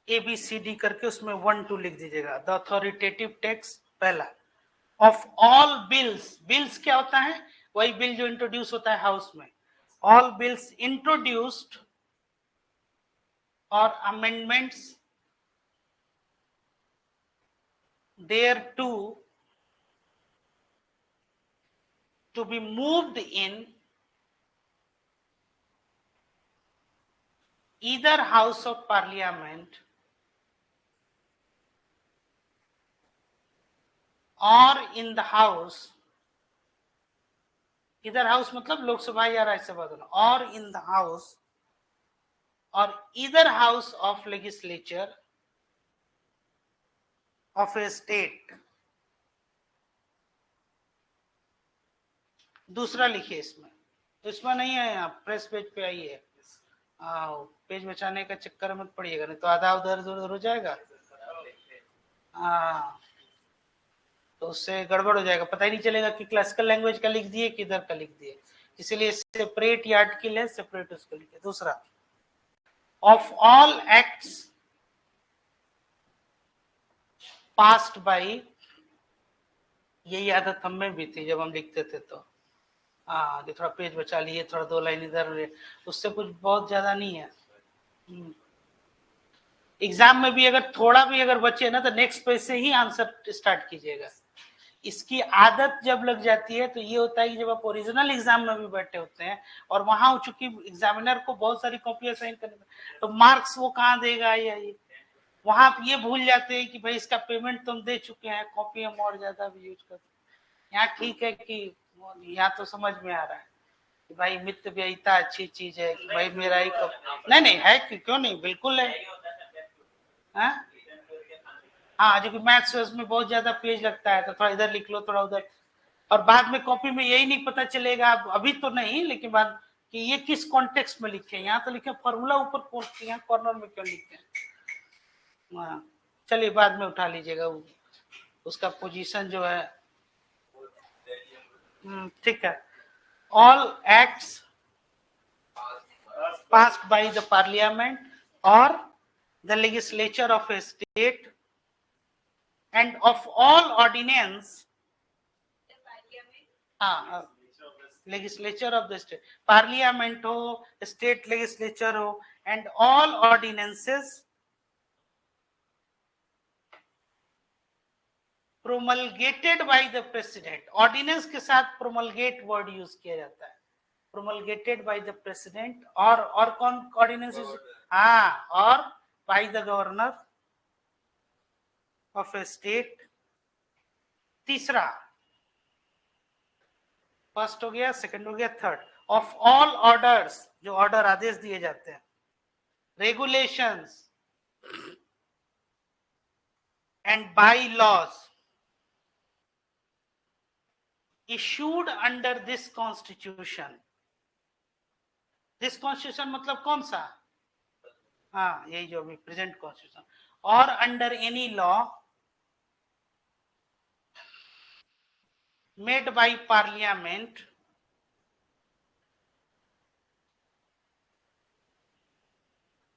S1: ABCD करके उसमें 1 2 लिख दीजिएगा। द अथॉरिटेटिव टेक्स्ट पहला of all bills, bills क्या होता है, वही बिल जो इंट्रोड्यूस होता है हाउस में, ऑल बिल्स इंट्रोड्यूस्ड और amendments thereto to be moved in either house of parliament or in the house, either house मतलब लोकसभा या राज्यसभा दोनों, or in the house or either house of legislature of a state। दूसरा लिखिए इसमें, इसमें नहीं है, यहाँ प्रेस पेज पे आई है, पेज बचाने का चक्कर मत पड़िएगा, नहीं तो आधा उधर उधर हो जाएगा, तो उससे गड़बड़ हो जाएगा, पता ही नहीं चलेगा कि क्लासिकल लैंग्वेज का लिख दिए कि इधर का लिख दिए, इसीलिए सेपरेट ये आर्टिकल है, सेपरेट उसको लिखिए। दूसरा of all acts passed by, यही आदत हम में भी थी जब हम लिखते थे, तो थोड़ा पेज बचा लिए, थोड़ा 2 लाइन इधर, उससे कुछ बहुत ज्यादा नहीं है। एग्जाम में भी अगर थोड़ा भी अगर बचे ना तो नेक्स्ट पेज से ही आंसर स्टार्ट कीजिएगा। इसकी आदत जब लग जाती है तो ये होता है कि जब आप ओरिजिनल एग्जाम में भी बैठे होते हैं और वहां चूंकि एग्जामिनर को बहुत सारी कॉपी असाइन करने, तो मार्क्स वो कहाँ देगा, या ये वहां आप ये भूल जाते हैं कि भाई इसका पेमेंट तो हम दे चुके हैं, कॉपी हम और ज्यादा भी यूज करते हैं। यहाँ ठीक है कि यहाँ तो समझ में आ रहा है कि भाई मित्र व्ययिता अच्छी चीज है, कि भाई मेरा ही नहीं है कि क्यों नहीं, बिल्कुल है। हाँ, जो कि मैथ्स में बहुत ज्यादा पेज लगता है, तो थोड़ा इधर लिख लो, थोड़ा उधर, और बाद में कॉपी में यही नहीं पता चलेगा, अभी तो नहीं लेकिन बाद कि ये किस कॉन्टेक्स्ट में लिखे, यहाँ तो लिखे फॉर्मूला ऊपर, यहाँ कॉर्नर में क्यों लिखे। हाँ चलिए बाद में उठा लीजिएगा, उसका पोजीशन जो है। ठीक है। All acts passed by the parliament or the legislature of a state and of all ordinance, legislature of the state, parliament हो, state legislature हो, and all ordinances promulgated by the president। ordinance के साथ promulgate word use किया जाता है, promulgated by the president और कौन ordinances, हाँ, और by the governor of a state। तीसरा, फर्स्ट हो गया, सेकंड हो गया, थर्ड, of all orders, जो ऑर्डर आदेश दिए जाते हैं, regulations and bylaws issued under this constitution। This constitution मतलब कौन सा, हाँ यही जो अभी present constitution, or under any law made by parliament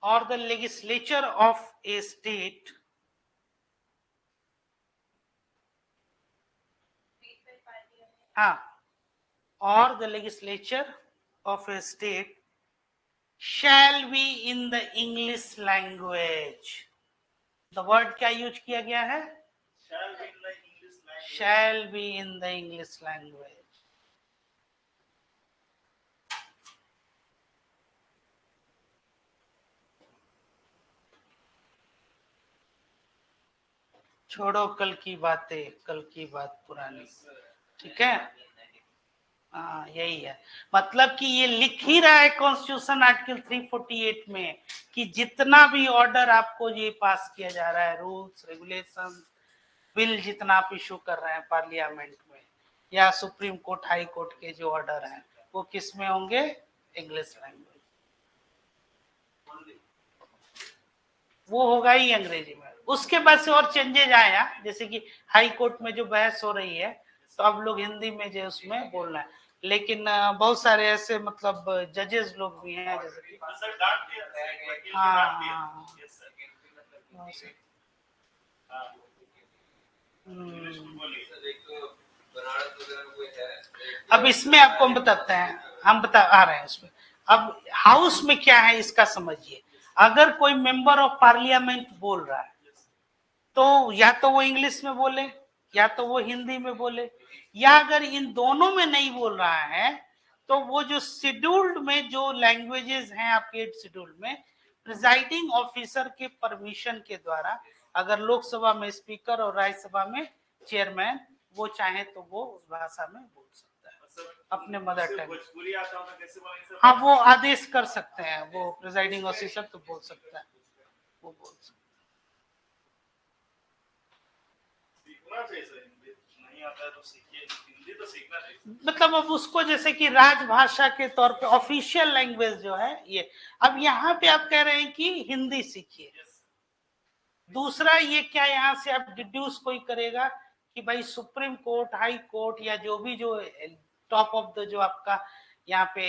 S1: or the legislature of a state हाँ, or the legislature of a state shall be in the English language। the word क्या use किया गया है,
S2: shall be in the English language।
S1: shall be in the English language। छोड़ो कल की बातें, कल की बात पुरानी, ठीक है। हाँ यही है, मतलब कि ये लिख ही रहा है कॉन्स्टिट्यूशन आर्टिकल 348 में कि जितना भी ऑर्डर आपको ये पास किया जा रहा है, रूल्स रेगुलेशन बिल जितना आप इशू कर रहे हैं पार्लियामेंट में या सुप्रीम कोर्ट हाई कोर्ट के जो ऑर्डर हैं वो किस में होंगे, इंग्लिश लैंग्वेज। वो होगा ही अंग्रेजी में। उसके बाद से और चेंजेज आया, जैसे कि हाई कोर्ट में जो बहस हो रही है तो अब लोग हिंदी में जो उसमें बोल रहे हैं, लेकिन बहुत सारे ऐसे मतलब जजेस लोग भी हैं जैसे कि अब इसमें आपको हम बताते हैं, हम बता आ रहे हैं उसमें। अब हाउस में क्या है इसका समझिए, अगर कोई मेंबर ऑफ पार्लियामेंट बोल रहा है तो या तो वो इंग्लिश में बोले या तो वो हिंदी में बोले, या अगर इन दोनों में नहीं बोल रहा है तो वो जो शेड्यूल्ड में जो लैंग्वेजेस हैं आपके 8 शेड्यूल में, प्रिजाइडिंग ऑफिसर के परमिशन के द्वारा, अगर लोकसभा में स्पीकर और राज्यसभा में चेयरमैन वो चाहे तो वो उस भाषा में बोल सकता है अपने मदर टंग। हाँ वो आदेश कर सकते हैं, वो प्रिजाइडिंग ऑफिसर तो बोल सकता है, वो बोल सकता है। मतलब अब उसको जैसे कि राजभाषा के तौर पे ऑफिशियल लैंग्वेज जो है ये, अब यहाँ पे आप कह रहे हैं कि हिंदी सीखिए। दूसरा ये क्या यहाँ से आप डिड्यूस कोई करेगा कि भाई सुप्रीम कोर्ट हाई कोर्ट या जो भी जो टॉप ऑफ द जो आपका यहाँ पे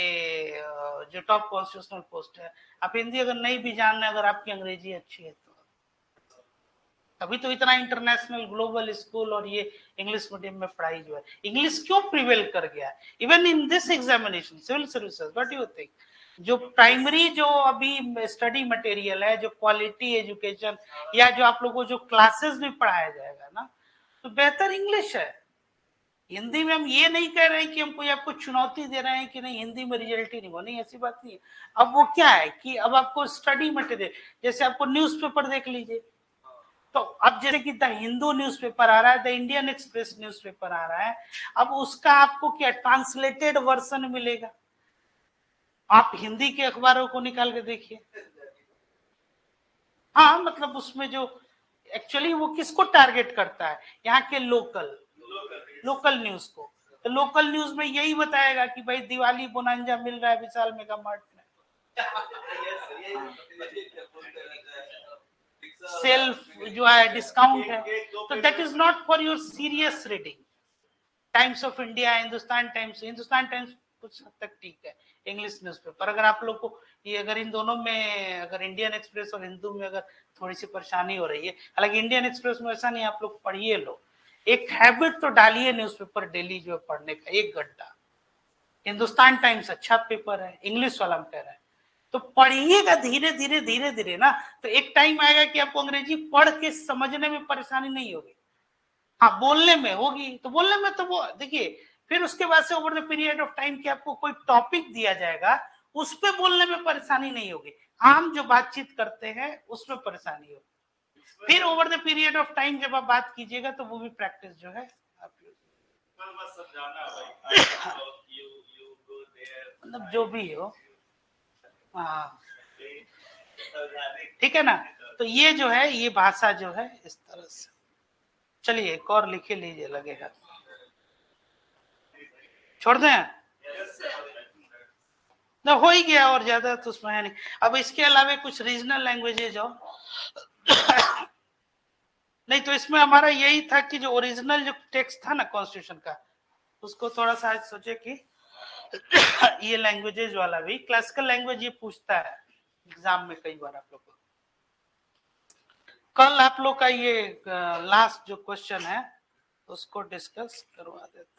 S1: जो टॉप कॉन्स्टिट्यूशनल पोस्ट है, आप हिंदी अगर नहीं भी जान रहे, अगर आपकी अंग्रेजी अच्छी है तो तभी तो इतना इंटरनेशनल ग्लोबल स्कूल और ये इंग्लिश मीडियम में पढ़ाई जो है। इंग्लिश क्यों प्रिवेल कर गया even in this examination civil services, what do you think? जो प्राइमरी जो अभी स्टडी मटेरियल है, जो क्वालिटी एजुकेशन या जो आप लोगों को जो क्लासेस भी पढ़ाया जाएगा ना, तो बेहतर इंग्लिश है। हिंदी में हम ये नहीं कह रहे हैं कि हम कोई आपको चुनौती दे रहे हैं कि नहीं हिंदी में रिजल्ट ही नहीं हो, नहीं ऐसी बात नहीं है। अब वो क्या है कि अब आपको स्टडी मटेरियल, जैसे आपको न्यूज़पेपर देख लीजिए, तो अब जैसे कि द हिंदू न्यूज़पेपर आ रहा है, द इंडियन एक्सप्रेस न्यूज़पेपर आ रहा है, अब उसका आपको क्या ट्रांसलेटेड वर्जन मिलेगा। आप हिंदी के अखबारों को निकाल के देखिए, हाँ मतलब उसमें जो एक्चुअली वो किसको टारगेट करता है, यहाँ के लोकल न्यूज को। तो लोकल न्यूज में यही बताएगा कि भाई दिवाली बोनांजा मिल रहा है विशाल मेगा मार्ट में, सेल्फ जो है डिस्काउंट है। तो that is not for your serious reading. Times of India, Hindustan times कुछ हद तक ठीक है इंग्लिश न्यूज़पेपर। अगर आप लोग को ये अगर इन दोनों में अगर इंडियन एक्सप्रेस और हिंदू में अगर थोड़ी सी परेशानी हो रही है, हालांकि इंडियन एक्सप्रेस में ऐसा नहीं, आप लोग पढ़िए लो, एक हैबिट तो डालिए न्यूज़पेपर डेली जो पढ़ने का 1 घंटा। हिंदुस्तान टाइम्स अच्छा पेपर है, इंग्लिश वाला में कह रहा है, तो पढ़िएगा धीरे धीरे धीरे धीरे ना, तो एक टाइम आएगा कि आपको अंग्रेजी पढ़ के समझने में परेशानी नहीं होगी। हाँ बोलने में होगी, तो बोलने में तो वो देखिए, फिर उसके बाद से over the period of time कि आपको कोई टॉपिक दिया जाएगा उस पे बोलने में परेशानी नहीं होगी, आम जो बातचीत करते हैं उसमें परेशानी होगी। फिर over the period of time जब आप बात कीजिएगा तो वो भी प्रैक्टिस जो है आप मतलब जो भी हो, हाँ ठीक है ना। तो ये जो है ये भाषा जो है इस तरह से। चलिए एक और लिखे लीजिए, लगेगा छोड़ दें ना, हो ही गया और ज्यादा तो उसमें है नहीं। अब इसके अलावा कुछ रीजनल लैंग्वेजेज हो नहीं, तो इसमें हमारा यही था कि जो ओरिजिनल जो टेक्स्ट था ना कॉन्स्टिट्यूशन का, उसको थोड़ा सा सोचे कि ये लैंग्वेजेज वाला भी, क्लासिकल लैंग्वेज ये पूछता है एग्जाम में कई बार आप लोग को। कल आप लोग का ये लास्ट जो क्वेश्चन है उसको डिस्कस करवा देते हैं।